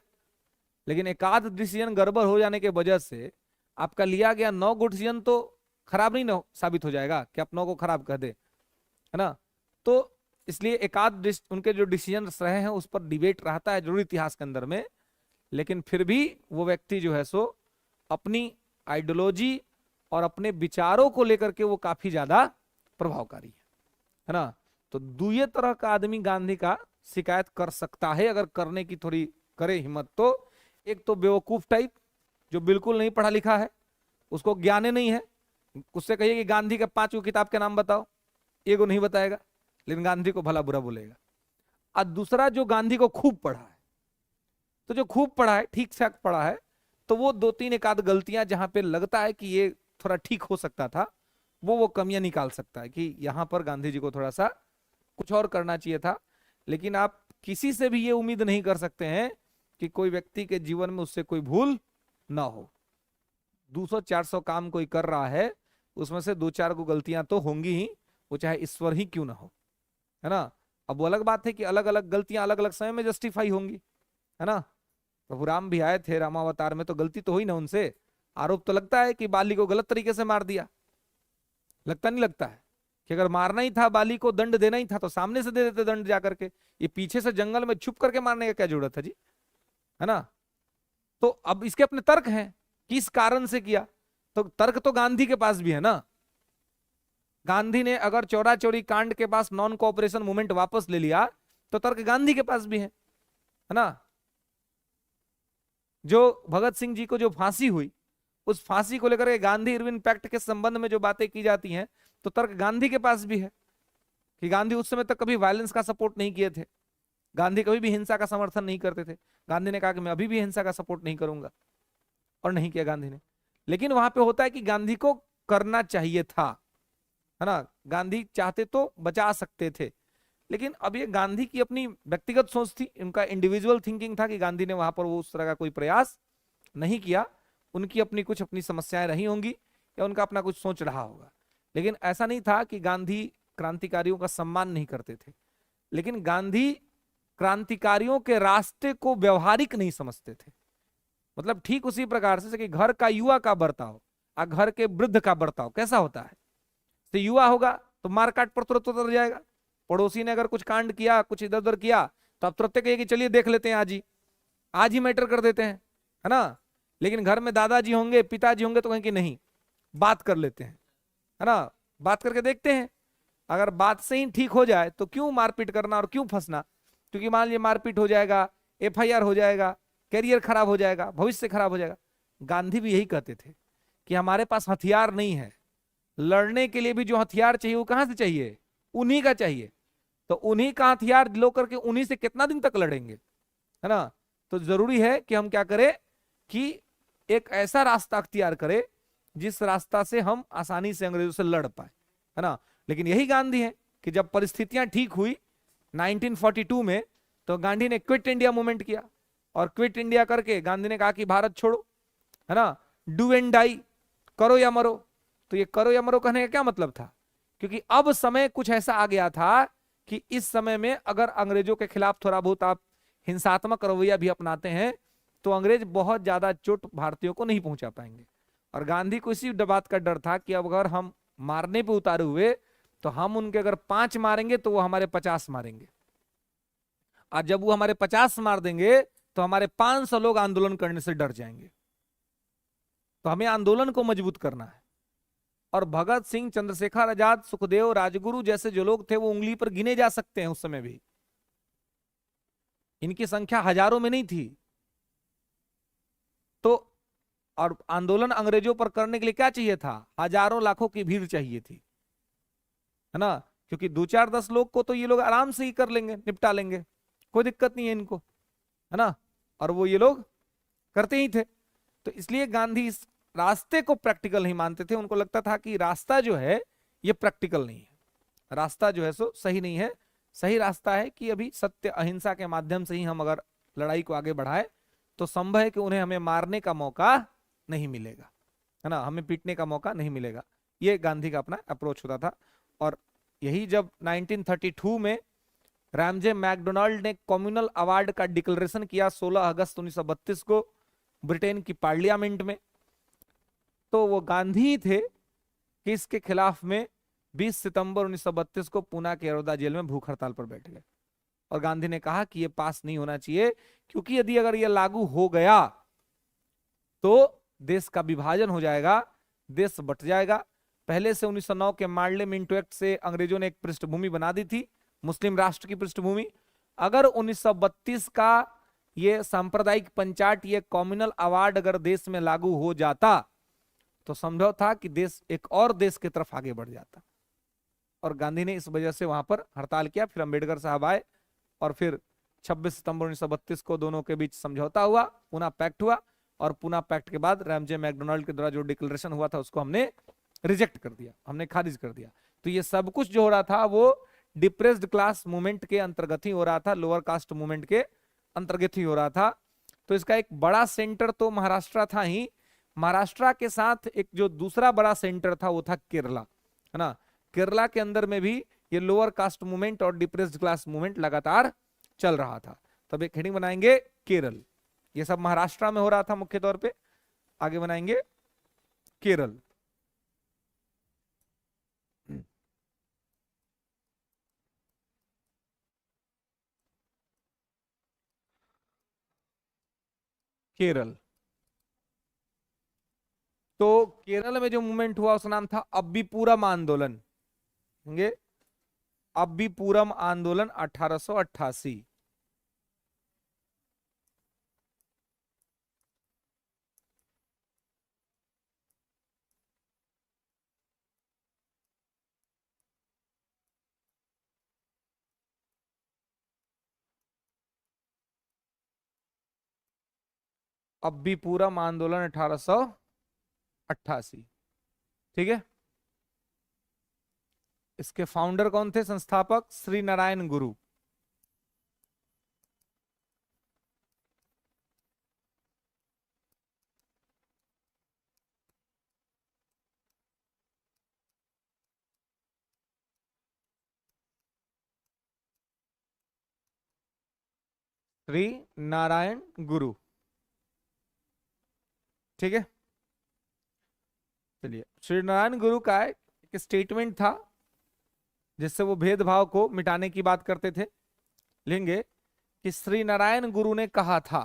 लेकिन एक आध डिसीजन गड़बड़ हो जाने के वजह से आपका लिया गया 9 गो डिसीजन तो खराब नहीं ना साबित हो जाएगा कि आप 9 को खराब कह दे, है ना। तो इसलिए एक आध उनके जो डिसीजन रहे हैं उस पर डिबेट रहता है जरूर इतिहास के अंदर में, लेकिन फिर भी वो व्यक्ति जो है सो अपनी आइडियोलॉजी और अपने विचारों को लेकर के वो काफी ज्यादा प्रभावकारी है ना। तो दुए तरह का आदमी गांधी का शिकायत कर सकता है अगर करने की थोड़ी करे हिम्मत तो। एक तो बेवकूफ टाइप जो बिल्कुल नहीं पढ़ा लिखा है, उसको ज्ञान नहीं है, उससे कहिए कि गांधी के 5 किताब के नाम बताओ, एगो नहीं बताएगा, लेकिन गांधी को भला बुरा बोलेगा। और दूसरा जो गांधी को खूब पढ़ा है, तो जो खूब पढ़ा है, ठीक ठाक पढ़ा है, तो वो 2-3 एक आध गलतियां जहां पे लगता है कि ये थोड़ा ठीक हो सकता था, वो कमियां निकाल सकता है कि यहां पर गांधी जी को थोड़ा सा कुछ और करना चाहिए था। लेकिन आप किसी से भी ये उम्मीद नहीं कर सकते हैं कि कोई व्यक्ति के जीवन में उससे कोई भूल ना हो। 200-400 काम कोई कर रहा है, उसमें से 2-4 को गलतियां तो होंगी ही, वो चाहे ईश्वर ही क्यों ना हो, है ना। अब वो अलग बात है कि अलग अलग गलतियां अलग अलग समय में जस्टिफाई होंगी, है ना। प्रभु राम भी आए थे रामावतार में, तो गलती तो हुई ना उनसे। आरोप तो लगता है कि बाली को गलत तरीके से मार दिया, लगता नहीं लगता है कि अगर मारना ही था, बाली को दंड देना ही था तो सामने से दे देते दंड जाकर के, ये पीछे से जंगल में छुप करके मारने का क्या जरूरत है जी, है ना। तो अब इसके अपने तर्क हैं, किस कारण से किया, तो तर्क तो गांधी के पास भी है ना। गांधी ने अगर चौरा चौरी कांड के पास नॉन कोऑपरेशन मूवमेंट वापस ले लिया तो तर्क गांधी के पास भी है ना। जो भगत सिंह जी को जो फांसी हुई, उस फांसी को लेकर गांधी इरविन पैक्ट के संबंध में जो बातें की जाती हैं, तो तर्क गांधी के पास भी है कि गांधी उस समय तक कभी वायलेंस का सपोर्ट नहीं किए थे, गांधी कभी भी हिंसा का समर्थन नहीं करते थे। गांधी ने कहा कि मैं अभी भी हिंसा का सपोर्ट नहीं करूंगा, और नहीं किया गांधी ने। लेकिन वहां पे होता है कि गांधी को करना चाहिए था, है ना, गांधी चाहते तो बचा सकते थे। लेकिन अब ये गांधी की अपनी व्यक्तिगत सोच थी, उनका इंडिविजुअल थिंकिंग था कि गांधी ने वहां पर वो उस तरह का कोई प्रयास नहीं किया। उनकी अपनी कुछ अपनी समस्याएं रही होंगी या उनका अपना कुछ सोच रहा होगा, लेकिन ऐसा नहीं था कि गांधी क्रांतिकारियों का सम्मान नहीं करते थे। लेकिन गांधी क्रांतिकारियों के रास्ते को व्यवहारिक नहीं समझते थे। मतलब ठीक उसी प्रकार से कि घर का युवा का बर्ताव और घर के वृद्ध का बर्ताव कैसा होता है। तो युवा होगा तो मारकाट पर तुरंत उतर जाएगा। पड़ोसी ने अगर कुछ कांड किया, कुछ इधर उधर किया, तो आप तुरंत कहिए कि चलिए देख लेते हैं, आज ही मैटर कर देते हैं, है ना। लेकिन घर में दादाजी होंगे, पिताजी होंगे, तो कहें कि नहीं, बात कर लेते हैं, है ना, बात करके देखते हैं। अगर बात से ही ठीक हो जाए तो क्यों मारपीट करना और क्यों फंसना। क्योंकि मान लीजिए मारपीट हो जाएगा, एफआईआर हो जाएगा, करियर खराब हो जाएगा, भविष्य खराब हो जाएगा। गांधी भी यही कहते थे कि हमारे पास हथियार नहीं है, लड़ने के लिए भी जो हथियार चाहिए वो कहां से चाहिए, उन्हीं का चाहिए। तो उन्हीं का हथियार लो करके उन्हीं से कितना दिन तक लड़ेंगे, है ना। तो जरूरी है कि हम क्या करें कि एक ऐसा रास्ता अख्तियार करें जिस रास्ता से हम आसानी से अंग्रेजों से लड़ पाए, है ना। लेकिन यही गांधी है कि जब परिस्थितियां ठीक हुई 1942 में, तो गांधी ने क्विट इंडिया मूवमेंट किया। और क्विट इंडिया करके गांधी ने कहा कि भारत छोड़ो, है ना, डू एंड डाई, करो या मरो। तो ये करो या मरो कहने का क्या मतलब था, क्योंकि अब समय कुछ ऐसा आ गया था कि इस समय में अगर अंग्रेजों के खिलाफ थोड़ा बहुत आप हिंसात्मक रवैया भी अपनाते हैं तो अंग्रेज बहुत ज्यादा चोट भारतीयों को नहीं पहुंचा पाएंगे। और गांधी को इसी बात का डर था कि अब अगर हम मारने पे उतारे हुए तो हम उनके अगर 5 मारेंगे तो वो हमारे 50 मारेंगे, और जब वो हमारे 50 मार देंगे तो हमारे 500 लोग आंदोलन करने से डर जाएंगे। तो हमें आंदोलन को मजबूत करना है। और भगत सिंह, चंद्रशेखर आजाद, सुखदेव, राजगुरु जैसे जो लोग थे वो उंगली पर गिने जा सकते हैं उस समय भी, इनकी संख्या हजारों में नहीं थी। तो और आंदोलन अंग्रेजों पर करने के लिए क्या चाहिए था, हजारों लाखों की भीड़ चाहिए थी, है ना। क्योंकि 2 4 10 लोग को तो ये लोग आराम से ही कर लेंगे, निपटा लेंगे, कोई दिक्कत नहीं है इनको, है ना। और वो ये लोग करते ही थे। तो इसलिए गांधी इस रास्ते को प्रैक्टिकल नहीं मानते थे। उनको लगता था कि रास्ता जो है ये प्रैक्टिकल नहीं है, रास्ता जो है सो सही नहीं है। सही रास्ता है कि अभी सत्य अहिंसा के माध्यम से ही हम अगर लड़ाई को आगे बढ़ाए तो संभव है कि उन्हें हमें मारने का मौका नहीं मिलेगा, है ना, हमें पीटने का मौका नहीं मिलेगा। ये गांधी का अपना अप्रोच होता था। और यही जब 1932 में रामजे मैकडोनाल्ड ने कम्युनल अवार्ड का डिक्लेरेशन किया 16 अगस्त 1932 को ब्रिटेन की पार्लियामेंट में, तो वो गांधी ही थे कि इसके खिलाफ में 20 सितंबर 1932 को पुणे के बड़ौदा जेल में भूख हड़ताल पर बैठ गए। और गांधी ने कहा कि ये पास नहीं होना चाहिए, क्योंकि यदि अगर ये लागू हो गया तो देश का विभाजन हो जाएगा, देश बट जाएगा। पहले से 1909 के मार्ले मिंटो एक्ट से अंग्रेजों ने एक पृष्ठभूमि बना दी थी, मुस्लिम राष्ट्र की पृष्ठभूमि। अगर 1932 का ये सांप्रदायिक पंचायत, ये कम्युनल अवार्ड अगर देश में लागू हो जाता तो संभव था कि देश एक और देश की तरफ आगे बढ़ जाता। और गांधी ने इस वजह से वहां पर हड़ताल किया। फिर अंबेडकर साहब आए और फिर 26 सितंबर 1932 को दोनों के बीच समझौता हुआ, पुनः पैक्ट हुआ। और पुनः पैक्ट के बाद रामजे मैकडोनाल्ड के द्वारा जो डिक्लेरेशन हुआ था उसको हमने रिजेक्ट कर दिया, हमने खारिज कर दिया। तो ये सब कुछ जो हो रहा था वो डिप्रेस्ड क्लास मूवमेंट के अंतर्गत ही हो रहा था, लोअर कास्ट मूवमेंट के अंतर्गत ही हो रहा था। तो इसका एक बड़ा सेंटर तो महाराष्ट्र था ही, महाराष्ट्र के साथ एक जो दूसरा बड़ा सेंटर था वो था केरला, है ना। केरला के अंदर में भी ये लोअर कास्ट मूवमेंट और डिप्रेस्ड क्लास मूवमेंट लगातार चल रहा था। तब एक हेडिंग बनाएंगे केरल। ये सब महाराष्ट्र में हो रहा था मुख्य तौर पे। आगे बनाएंगे केरल। केरल, तो केरल में जो मूवमेंट हुआ उसका नाम था अब्बीपुरम आंदोलन। अब्बीपुरम आंदोलन 1888। अब्बीपुरम आंदोलन 1888, ठीक है। इसके फाउंडर कौन थे, संस्थापक श्री नारायण गुरु। श्री नारायण गुरु। ठीक है, चलिए, श्री नारायण गुरु का एक स्टेटमेंट था जिससे वो भेदभाव को मिटाने की बात करते थे। लेंगे कि श्री नारायण गुरु ने कहा था,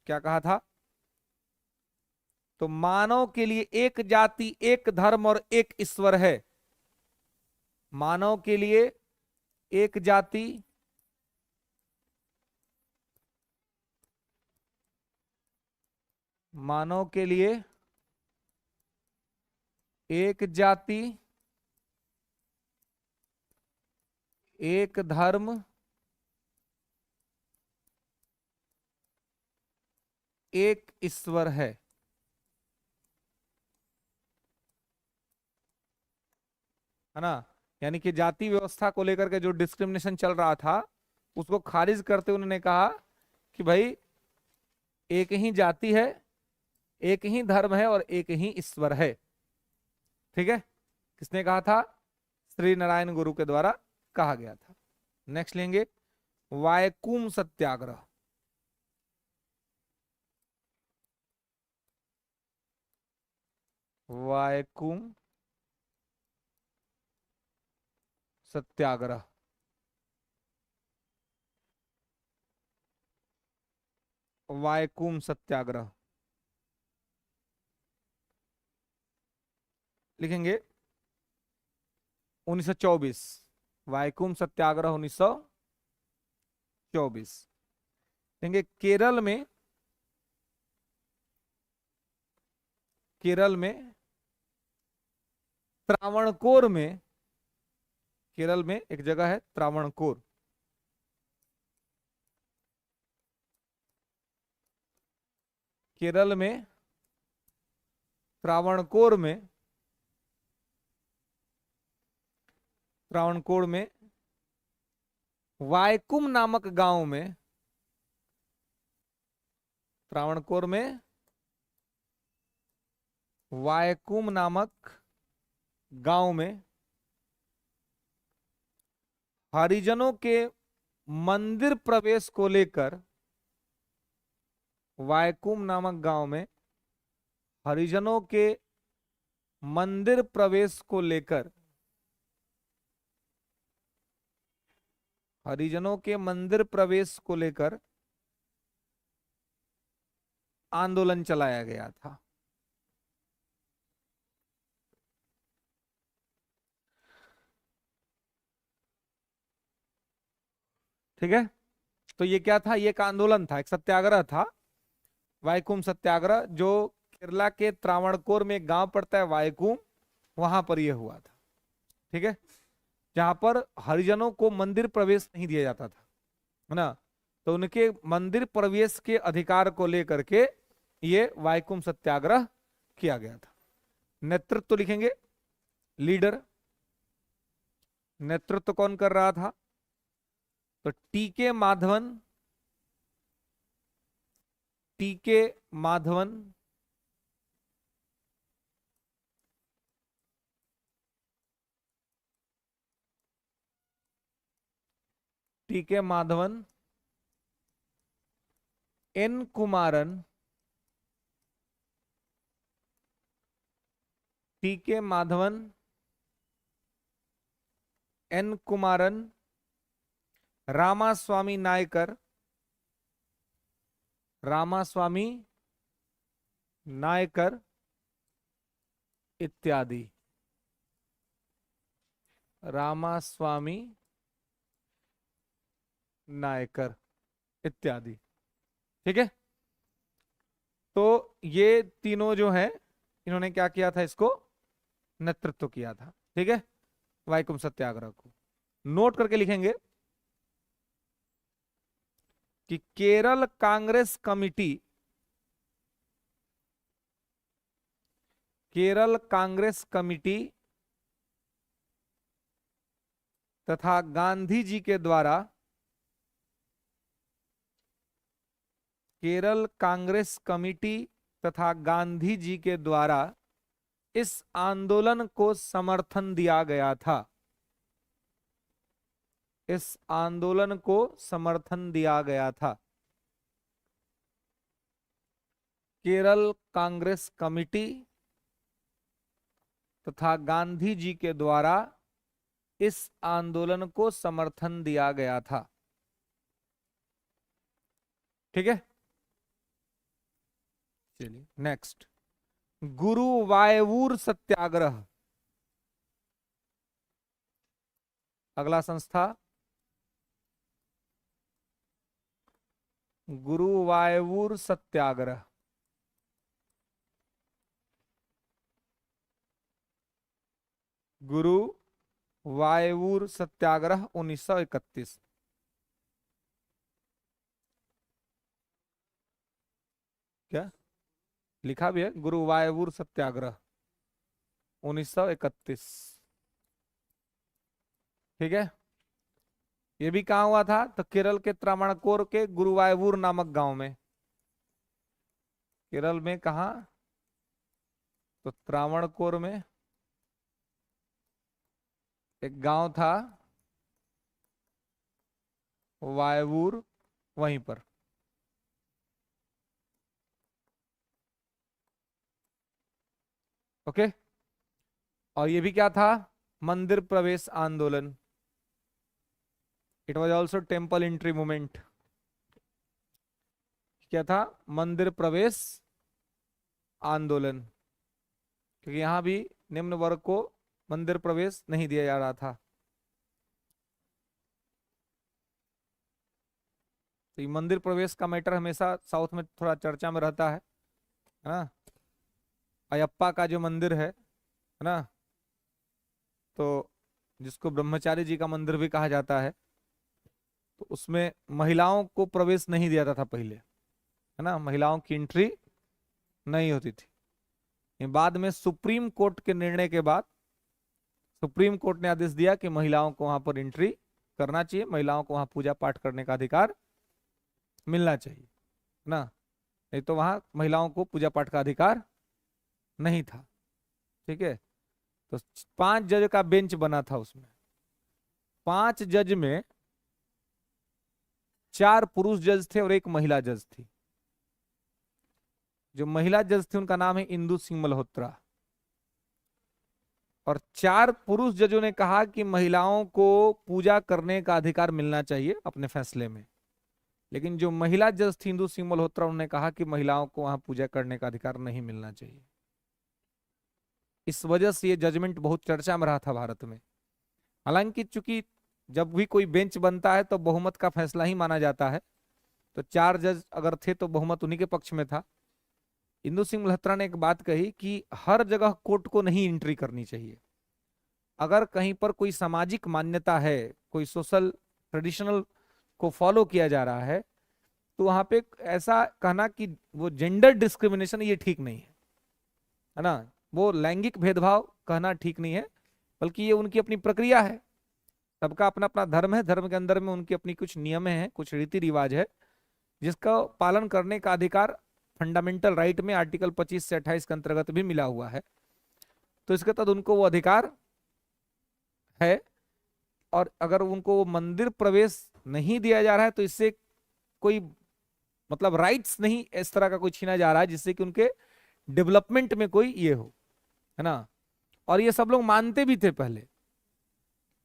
क्या कहा था? तो मानव के लिए एक जाति, एक धर्म और एक ईश्वर है। मानव के लिए एक जाति, मानव के लिए एक जाति, एक धर्म, एक ईश्वर है। है ना? यानी कि जाति व्यवस्था को लेकर के जो डिस्क्रिमिनेशन चल रहा था उसको खारिज करते उन्होंने कहा कि भाई एक ही जाति है, एक ही धर्म है और एक ही ईश्वर है। ठीक है, किसने कहा था? श्री नारायण गुरु के द्वारा कहा गया था। नेक्स्ट लेंगे वायकुम सत्याग्रह। वायकुम सत्याग्रह, वायकुम सत्याग्रह लिखेंगे 1924। वायकुम सत्याग्रह 1924 लेंगे। केरल में त्रावणकोर में, केरल में एक जगह है त्रावणकोर। केरल में त्रावणकोर में, त्रावणकोर में वायकुम नामक गांव में, त्रावणकोर में वायकुम नामक गांव में हरिजनों के मंदिर प्रवेश को लेकर, वायकुम नामक गांव में हरिजनों के मंदिर प्रवेश को लेकर, हरिजनों के मंदिर प्रवेश को लेकर आंदोलन चलाया गया था। ठीक है, तो ये क्या था? ये एक आंदोलन था, एक सत्याग्रह था, वायकुम सत्याग्रह, जो केरला के त्रावणकोर में एक गांव पड़ता है वायकुम, वहां पर यह हुआ था। ठीक है, जहां पर हरिजनों को मंदिर प्रवेश नहीं दिया जाता था, है ना? तो उनके मंदिर प्रवेश के अधिकार को लेकर के ये वायकुम सत्याग्रह किया गया था। नेतृत्व लिखेंगे, लीडर, नेतृत्व कौन कर रहा था? तो टीके माधवन, टीके माधवन, टीके माधवन, एन कुमारन, टीके माधवन, एन कुमारन, रामास्वामी नायकर, रामास्वामी नायकर इत्यादि, रामास्वामी नायकर इत्यादि। ठीक है, तो ये तीनों जो है इन्होंने क्या किया था? इसको नेतृत्व किया था। ठीक है, वायकुम सत्याग्रह को नोट करके लिखेंगे कि केरल कांग्रेस कमिटी, केरल कांग्रेस कमिटी तथा गांधी जी के द्वारा, केरल कांग्रेस कमिटी तथा गांधी जी के द्वारा इस आंदोलन को समर्थन दिया गया था। इस आंदोलन को समर्थन दिया गया था। केरल कांग्रेस कमेटी तथा गांधी जी के द्वारा इस आंदोलन को समर्थन दिया गया था। ठीक है, चलिए नेक्स्ट, गुरुवायूर सत्याग्रह। अगला संस्था गुरुवायूर सत्याग्रह। गुरुवायूर सत्याग्रह 1931। क्या लिखा भी है? गुरुवायूर सत्याग्रह 1931। ठीक है, ये भी कहाँ हुआ था? तो केरल के त्रावणकोर के गुरुवायूर नामक गांव में। केरल में कहा? तो त्रावणकोर में एक गांव था वायूर, वहीं पर। ओके, और ये भी क्या था? मंदिर प्रवेश आंदोलन। It was also temple entry movement. क्या था? मंदिर प्रवेश आंदोलन, क्योंकि यहां भी निम्न वर्ग को मंदिर प्रवेश नहीं दिया जा रहा था। तो ये मंदिर प्रवेश का मैटर हमेशा साउथ में थोड़ा चर्चा में रहता है ना। अयप्पा का जो मंदिर है ना, तो जिसको ब्रह्मचारी जी का मंदिर भी कहा जाता है, तो उसमें महिलाओं को प्रवेश नहीं दिया जाता था पहले, है ना, महिलाओं की एंट्री नहीं होती थी। ये बाद में सुप्रीम कोर्ट के निर्णय के बाद सुप्रीम कोर्ट ने आदेश दिया कि महिलाओं को वहां पर एंट्री करना चाहिए, महिलाओं को वहां पूजा पाठ करने का अधिकार मिलना चाहिए ना, नहीं तो वहां महिलाओं को पूजा पाठ का अधिकार नहीं था। ठीक है, तो 5 जज का बेंच बना था। उसमें 5 जज में 4 पुरुष जज थे और 1 महिला जज थी। जो महिला जज थे उनका नाम है इंदु सिंह मल्होत्रा। और 4 पुरुष जजों ने कहा कि महिलाओं को पूजा करने का अधिकार मिलना चाहिए अपने फैसले में, लेकिन जो महिला जज थी इंदु सिंह मल्होत्रा, उन्होंने कहा कि महिलाओं को वहां पूजा करने का अधिकार नहीं मिलना चाहिए। इस वजह से ये जजमेंट बहुत चर्चा में रहा था भारत में। हालांकि चूंकि जब भी कोई बेंच बनता है तो बहुमत का फैसला ही माना जाता है, तो 4 जज अगर थे तो बहुमत उन्हीं के पक्ष में था। इंदु सिंह मल्होत्रा ने एक बात कही कि हर जगह कोर्ट को नहीं एंट्री करनी चाहिए। अगर कहीं पर कोई सामाजिक मान्यता है, कोई सोशल ट्रेडिशनल को फॉलो किया जा रहा है, तो वहां पे ऐसा कहना कि वो जेंडर डिस्क्रिमिनेशन, ये ठीक नहीं है ना, वो लैंगिक भेदभाव कहना ठीक नहीं है, बल्कि ये उनकी अपनी प्रक्रिया है। सबका अपना अपना धर्म है, धर्म के अंदर में उनकी अपनी कुछ नियम हैं, कुछ रीति रिवाज है, जिसका पालन करने का अधिकार फंडामेंटल राइट में आर्टिकल 25 से 28 के अंतर्गत भी मिला हुआ है। तो इसके तहत उनको वो अधिकार है। और अगर उनको वो मंदिर प्रवेश नहीं दिया जा रहा है तो इससे कोई मतलब राइट्स नहीं इस तरह का कोई छीना जा रहा है जिससे कि उनके डेवलपमेंट में कोई ये हो, है ना। और ये सब लोग मानते भी थे पहले,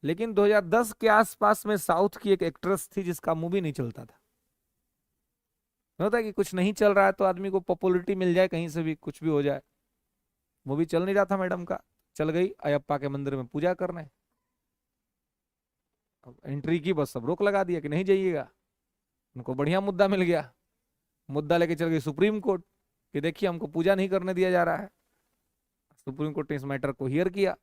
लेकिन 2010 के आसपास में साउथ की एक एक्ट्रेस थी जिसका मूवी नहीं चलता था। होता है कि कुछ नहीं चल रहा है तो आदमी को पॉपुलरिटी मिल जाए, कहीं से भी कुछ भी हो जाए। मूवी चल नहीं रहा था मैडम का, चल गई अयप्पा के मंदिर में पूजा करने, एंट्री की, बस सब रोक लगा दिया कि नहीं जाइएगा। उनको बढ़िया मुद्दा मिल गया, मुद्दा लेके चल गई सुप्रीम कोर्ट कि देखिए हमको पूजा नहीं करने दिया जा रहा है। सुप्रीम कोर्ट ने इस मैटर को हियर किया।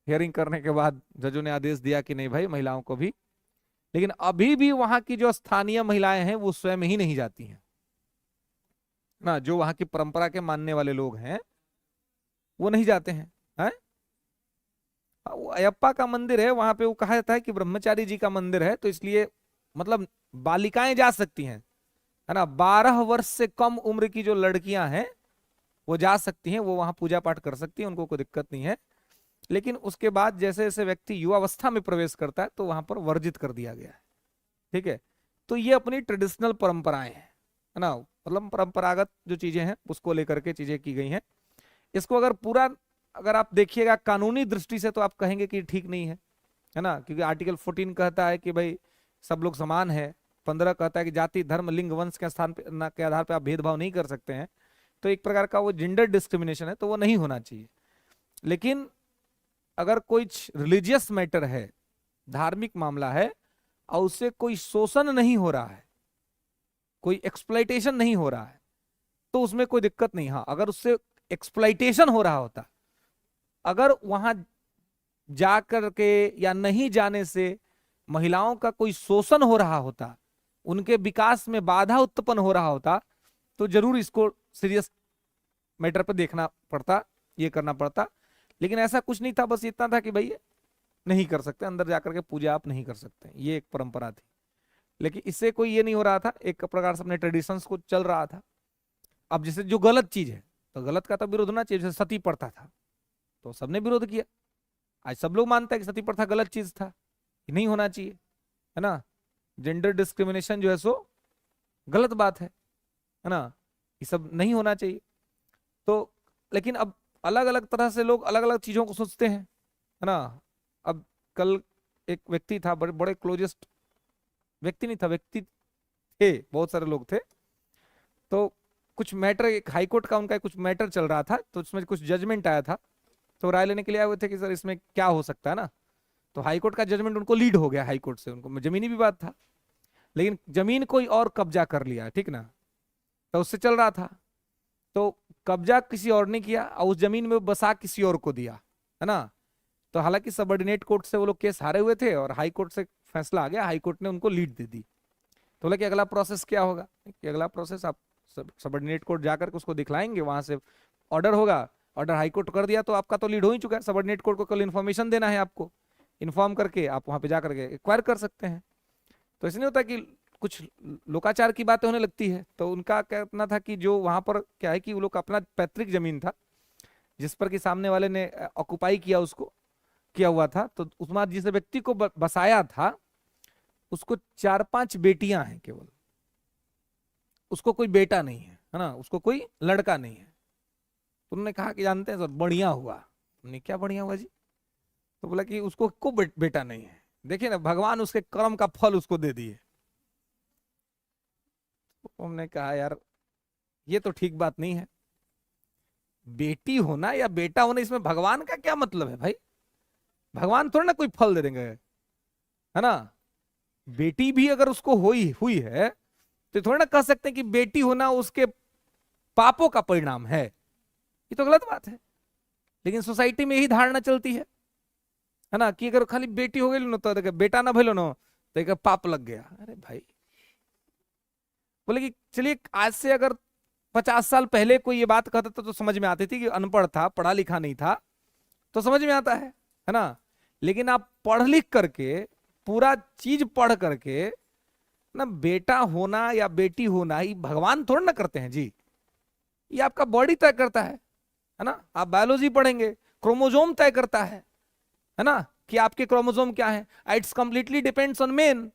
हियरिंग करने के बाद जजों ने आदेश दिया कि नहीं भाई, महिलाओं को भी, लेकिन अभी भी वहां की जो स्थानीय महिलाएं हैं वो स्वयं ही नहीं जाती हैं ना, जो वहां की परंपरा के मानने वाले लोग हैं वो नहीं जाते हैं। अयप्पा का मंदिर है, वहां पे वो कहा जाता है कि ब्रह्मचारी जी का मंदिर है, तो इसलिए मतलब बालिकाएं जा सकती हैं, है ना। 12 वर्ष से कम उम्र की जो लड़कियां हैं वो जा सकती हैं, वो वहां पूजा पाठ कर सकती हैं, उनको कोई दिक्कत नहीं है। लेकिन उसके बाद जैसे जैसे व्यक्ति युवावस्था में प्रवेश करता है तो वहां पर वर्जित कर दिया गया है। ठीक है, तो ये अपनी ट्रेडिशनल परंपराएं हैं, है ना, मतलब परंपरागत जो चीजें हैं उसको लेकर के चीजें की गई हैं। इसको अगर पूरा अगर आप देखिएगा कानूनी दृष्टि से तो आप कहेंगे कि ठीक नहीं है ना, क्योंकि आर्टिकल 14 कहता है कि भाई सब लोग समान है, 15 कहता है कि जाति धर्म लिंग वंश के स्थान पे के आधार पर आप भेदभाव नहीं कर सकते हैं। तो एक प्रकार का वो जेंडर डिस्क्रिमिनेशन है, तो वो नहीं होना चाहिए। लेकिन अगर कोई रिलीजियस मैटर है, धार्मिक मामला है, और उससे कोई शोषण नहीं हो रहा है, कोई एक्सप्लॉइटेशन नहीं हो रहा है, तो उसमें कोई दिक्कत नहीं। हाँ, अगर उससे एक्सप्लॉइटेशन हो रहा होता, अगर वहां जा करके या नहीं जाने से महिलाओं का कोई शोषण हो रहा होता, उनके विकास में बाधा उत्पन्न हो रहा होता, तो जरूर इसको सीरियस मैटर पर देखना पड़ता, ये करना पड़ता। लेकिन ऐसा कुछ नहीं था, बस इतना था कि भाई नहीं कर सकते, अंदर जाकर के पूजा आप नहीं कर सकते, ये एक परंपरा थी। लेकिन इससे कोई ये नहीं हो रहा था, एक प्रकार से अपने ट्रेडिशंस को चल रहा था। अब जैसे जो गलत चीज है तो गलत का तो विरोध होना चाहिए। जैसे सती प्रथा था तो सबने विरोध किया, आज सब लोग मानते हैं कि सती प्रथा गलत चीज था, नहीं होना चाहिए, है ना। जेंडर डिस्क्रिमिनेशन जो है सो गलत बात है ना, ये सब नहीं होना चाहिए। तो लेकिन अब अलग अलग तरह से लोग अलग अलग चीजों को सोचते हैं, है ना। अब कल एक व्यक्ति था, बड़े बड़े क्लोजेस्ट व्यक्ति नहीं था, व्यक्ति थे, बहुत सारे लोग थे। तो कुछ मैटर, एक हाईकोर्ट का उनका कुछ मैटर चल रहा था, तो उसमें कुछ जजमेंट आया था, तो राय लेने के लिए आए हुए थे कि सर इसमें क्या हो सकता है ना। तो हाईकोर्ट का जजमेंट उनको लीड हो गया, हाईकोर्ट से उनको जमीनी विवाद था, लेकिन जमीन कोई और कब्जा कर लिया, ठीक ना, तो उससे चल रहा था। तो कब्जा किसी और ने किया और उस जमीन में बसा किसी और को दिया, है ना। तो हालांकि सबऑर्डिनेट कोर्ट से वो लोग केस हारे हुए थे और हाई कोर्ट से फैसला आ गया, हाई कोर्ट ने उनको लीड दे दी। तो बोला कि अगला प्रोसेस क्या होगा, कि अगला प्रोसेस आप सबऑर्डिनेट कोर्ट जाकर के उसको दिखलाएंगे, वहां से ऑर्डर होगा, ऑर्डर हाई कोर्ट कर दिया तो आपका तो लीड हो ही चुका है। सबऑर्डिनेट कोर्ट को कल इन्फॉर्मेशन देना है, आपको इन्फॉर्म करके आप वहां पे जाकर के एक्वायर कर सकते हैं। तो ऐसे नहीं होता कि कुछ लोकाचार की बातें होने लगती है। तो उनका कहना था कि जो वहां पर क्या है कि वो लोग अपना पैतृक जमीन था जिस पर कि सामने वाले ने ऑक्युपाई किया, उसको किया हुआ था, तो उसमें जिस व्यक्ति को बसाया था उसको 4-5 बेटियां हैं केवल, उसको कोई बेटा नहीं है ना, उसको कोई लड़का नहीं है। तो उन्होंने कहा कि जानते हैं सर बढ़िया हुआ। उन्होंने क्या बढ़िया हुआ जी? तो बोला कि उसको को बेटा नहीं है, देखिए ना भगवान उसके कर्म का फल उसको दे दिए। तो हमने कहा यार ये तो ठीक बात नहीं है, बेटी होना या बेटा होना इसमें भगवान का क्या मतलब है भाई? भगवान थोड़ा ना कोई फल दे देंगे, है ना। बेटी भी अगर उसको हुई है तो थोड़ा ना कह सकते हैं कि बेटी होना उसके पापों का परिणाम है, ये तो गलत बात है। लेकिन सोसाइटी में यही धारणा चलती है ना, कि अगर खाली बेटी हो गई ना तो बेटा ना भइलो ना तो पाप लग गया। अरे भाई, बोले कि चलिए आज से अगर 50 साल पहले कोई ये बात कहता तो समझ में आती थी कि अनपढ़ था, पढ़ा लिखा नहीं था, तो समझ में आता है ना। लेकिन आप पढ़ लिख करके पूरा चीज पढ़ करके ना, बेटा होना या बेटी होना ही भगवान थोड़ा ना करते हैं जी, ये आपका बॉडी तय करता है ना। आप बायोलॉजी पढ़ेंगे, क्रोमोजोम तय करता है ना, कि आपके क्रोमोजोम क्या है। It's completely depends on main,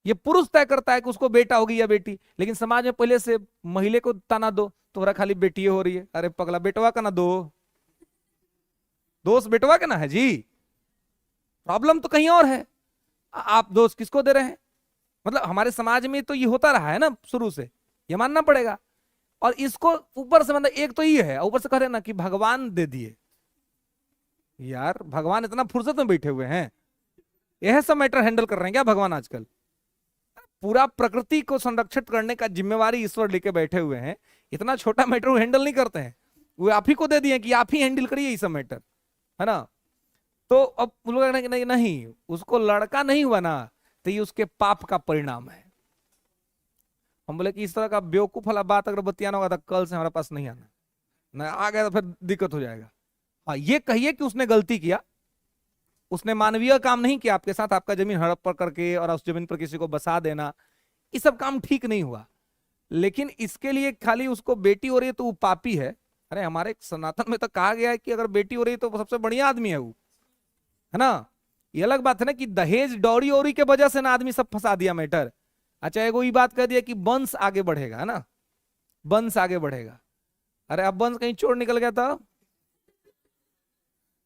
ये पुरुष तय करता है कि उसको बेटा होगी या बेटी। लेकिन समाज में पहले से महिला को ताना दो तो खाली बेटी हो रही है, अरे पगला बेटवा का ना दो, दोष बेटवा का ना है जी, प्रॉब्लम तो कहीं और है। आप दोष किसको दे रहे हैं? मतलब हमारे समाज में तो ये होता रहा है ना शुरू से, ये मानना पड़ेगा। और इसको ऊपर से मतलब एक तो ये है, ऊपर से कह रहे ना कि भगवान दे दिए। यार भगवान इतना फुर्सत में बैठे हुए हैं, यह सब मैटर हैंडल कर रहे हैं क्या भगवान आजकल? पूरा प्रकृति को संरक्षित करने का जिम्मेवारी ईश्वर लेके बैठे हुए हैं, इतना छोटा मैटर वो हैंडल नहीं करते हैं, वो आप ही को दे दिए कि आप ही हैंडल करिए ये सब मैटर, है ना। तो अब लोग नहीं, नहीं उसको लड़का नहीं हुआ ना तो ये उसके पाप का परिणाम है। हम बोले कि इस तरह का बेवकूफ वाला बात अगर बतियाना होगा तो कल से हमारे पास नहीं आना, ना आ गया तो फिर दिक्कत हो जाएगा। हाँ, ये कहिए कि उसने गलती किया, उसने मानवीय काम नहीं किया आपके साथ, आपका जमीन हड़प पर करके और उस जमीन पर किसी को बसा देना, ये सब काम ठीक नहीं हुआ। लेकिन इसके लिए खाली उसको बेटी हो रही है तो वो पापी है, अरे हमारे सनातन में तो कहा गया है कि अगर बेटी हो रही तो सबसे बढ़िया आदमी है वो, है ना। ये अलग बात है ना कि दहेज डौरी ओरी के वजह से ना आदमी सब फंसा दिया मैटर। अच्छा एगो ये बात कह दिया कि वंश आगे बढ़ेगा, है ना, वंश आगे बढ़ेगा। अरे अब वंश कहीं चोर निकल गया था,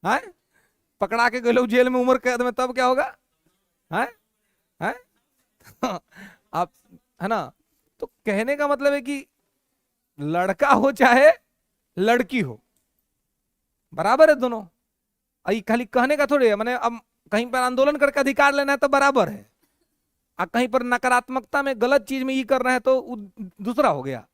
है, पकड़ा के गए लोग जेल में उम्र कैद में, तब क्या होगा, है, है। आप, है ना। तो कहने का मतलब है कि लड़का हो चाहे लड़की हो, बराबर है दोनों। ये खाली कहने का थोड़ी है, मैंने अब कहीं पर आंदोलन करके अधिकार लेना है तो बराबर है, और कहीं पर नकारात्मकता में गलत चीज में ये कर रहे हैं तो दूसरा हो गया।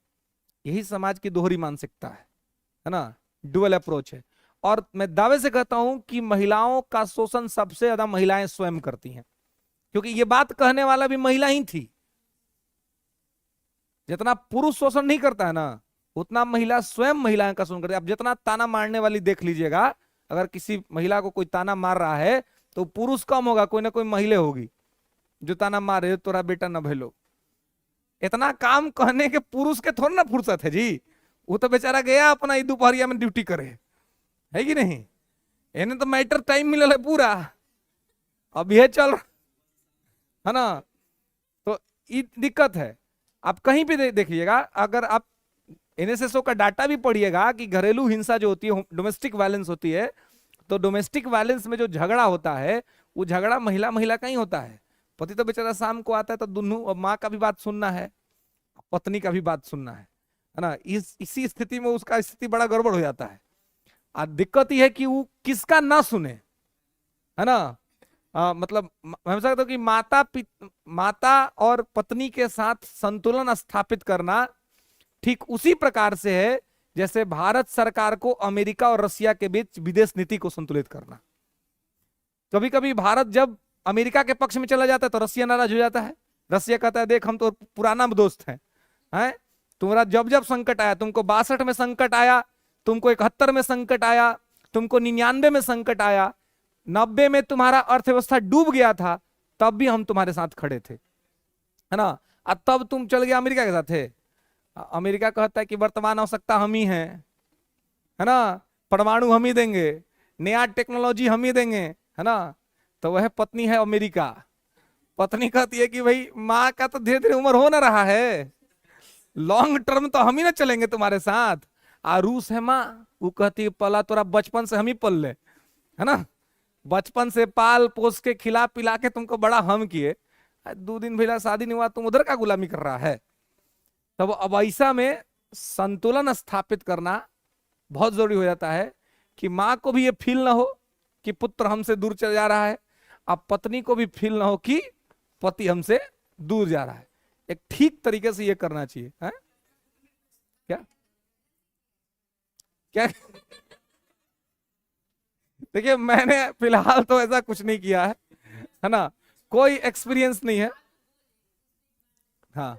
यही समाज की दोहरी मानसिकता है ना, डुअल अप्रोच है। और मैं दावे से कहता हूं कि महिलाओं का शोषण सबसे ज्यादा महिलाएं स्वयं करती हैं, क्योंकि ये बात कहने वाला भी महिला ही थी। जितना पुरुष शोषण नहीं करता है ना, उतना महिला स्वयं महिलाएं का शोषण करती है। अब जितना ताना मारने वाली देख लीजिएगा, अगर किसी महिला को कोई ताना मार रहा है तो पुरुष कम होगा, कोई ना कोई महिला होगी जो ताना मार रहे, तोरा बेटा न भेलो। इतना काम कहने के पुरुष के थोड़ा ना फुर्सत है जी, वो तो बेचारा गया अपना दोपहरिया में ड्यूटी करे, है कि नहीं। इन्हें तो मैटर टाइम मिलल है पूरा, अब ये चल, है ना। तो ये दिक्कत है। आप कहीं भी देखिएगा, अगर आप एनएसएसओ का डाटा भी पढ़िएगा कि घरेलू हिंसा जो होती है, डोमेस्टिक वायलेंस होती है, तो डोमेस्टिक वायलेंस में जो झगड़ा होता है वो झगड़ा महिला महिला का ही होता है। पति तो बेचारा शाम को आता है तो दोनों, माँ का भी बात सुनना है, पत्नी का भी बात सुनना है ना। इसी स्थिति में उसका स्थिति बड़ा गड़बड़ हो जाता है। दिक्कत यह है कि वो किसका ना सुने, है ना। मतलब मैं समझ सकता हूं कि माता और पत्नी के साथ संतुलन स्थापित करना ठीक उसी प्रकार से है जैसे भारत सरकार को अमेरिका और रसिया के बीच विदेश नीति को संतुलित करना। कभी कभी भारत जब अमेरिका के पक्ष में चला जाता है तो रसिया नाराज हो जाता है। रसिया कहता है देख हम तो पुराना दोस्त हैं, तुम्हारा जब जब संकट आया, तुमको 62 में संकट आया, तुमको 71 में संकट आया, तुमको 99 में संकट आया, 90 में तुम्हारा अर्थव्यवस्था डूब गया था, तब भी हम तुम्हारे साथ खड़े थे, है ना। तब तुम चल गया अमेरिका के साथ थे। अमेरिका कहता है कि वर्तमान आवश्यकता हम ही है ना, परमाणु हम ही देंगे, नया टेक्नोलॉजी हम ही देंगे, है ना। तो वह पत्नी है अमेरिका, पत्नी कहती है कि भाई माँ का तो धीरे धीरे उम्र हो ना रहा है, लॉन्ग टर्म तो हम ही ना चलेंगे तुम्हारे साथ। रूस है माँ, वो कहती है पला तोरा बचपन से हम ही पल ले, है ना, बचपन से पाल पोस के खिला पिला के तुमको बड़ा हम किए, 2 दिन भैया शादी नहीं हुआ, तुम उधर का गुलामी कर रहा है। तब अब ऐसा में संतुलन स्थापित करना बहुत जरूरी हो जाता है कि माँ को भी ये फील ना हो कि पुत्र हमसे दूर चल जा रहा है, अब पत्नी को भी फील ना हो कि पति हमसे दूर जा रहा है। एक ठीक तरीके से ये करना चाहिए, है क्या क्या। देखिए मैंने फिलहाल तो ऐसा कुछ नहीं किया है ना, कोई एक्सपीरियंस नहीं है। हाँ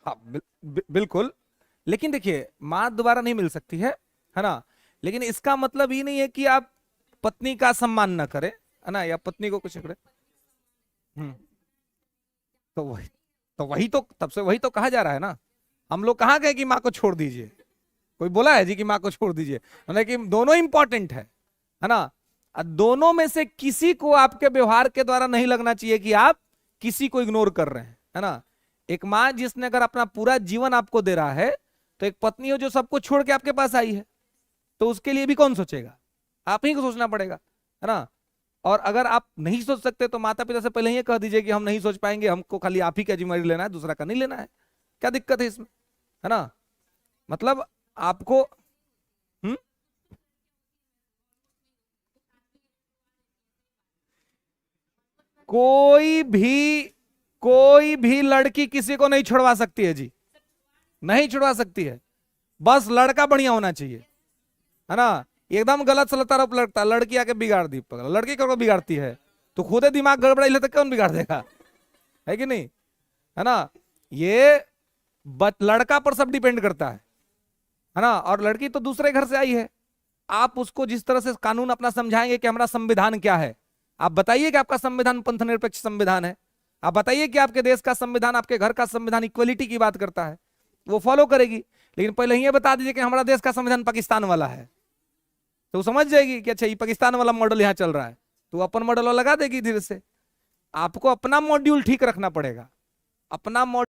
हाँ बिल्कुल। लेकिन देखिए माँ दोबारा नहीं मिल सकती है ना, लेकिन इसका मतलब ये नहीं है कि आप पत्नी का सम्मान ना करें, है ना, या पत्नी को कुछ करे। हम्म तो वही तो तब से वही तो कहा जा रहा है ना। हम लोग कहाँ गए कि माँ को छोड़ दीजिए, कोई बोला है जी कि माँ को छोड़ दीजिए, मतलब कि दोनों इंपॉर्टेंट है ना। दोनों में से किसी को आपके व्यवहार के द्वारा नहीं लगना चाहिए कि आप किसी को इग्नोर कर रहे हैं, है ना। एक माँ जिसने अगर अपना पूरा जीवन आपको दे रहा है, तो एक पत्नी हो जो सबको छोड़ के आपके पास आई है, तो उसके लिए भी कौन सोचेगा, आप ही को सोचना पड़ेगा, है ना। और अगर आप नहीं सोच सकते तो माता पिता से पहले ही कह दीजिए कि हम नहीं सोच पाएंगे, हमको खाली आप ही का जिम्मेदारी लेना है, दूसरा का नहीं लेना है। क्या दिक्कत है इसमें, है ना। मतलब आपको हम्म कोई भी लड़की किसी को नहीं छुड़वा सकती है जी, नहीं छुड़वा सकती है। बस लड़का बढ़िया होना चाहिए, है ना। एकदम गलत सलत तरफ लगता है, लड़की आके बिगाड़ दी, लड़की को बिगाड़ती है तो खुद दिमाग गड़बड़ाई ले तो कौन बिगाड़ देगा, है कि नहीं, है ना। ये लड़का पर सब डिपेंड करता है ना। और लड़की तो दूसरे घर से आई है, आप उसको जिस तरह से कानून अपना समझाएंगे कि हमारा संविधान क्या है, आप बताइए कि आपका संविधान पंथ निरपेक्ष संविधान है, आप बताइए कि आपके देश का संविधान, आपके घर का संविधान इक्वलिटी की बात करता है, वो फॉलो करेगी। लेकिन पहले ही ये बता दीजिए कि हमारा देश का संविधान पाकिस्तान वाला है, तो वो समझ जाएगी कि अच्छा ये पाकिस्तान वाला मॉडल यहाँ चल रहा है, तो अपन मॉडल लगा देगी धीरे से। आपको अपना मॉड्यूल ठीक रखना पड़ेगा, अपना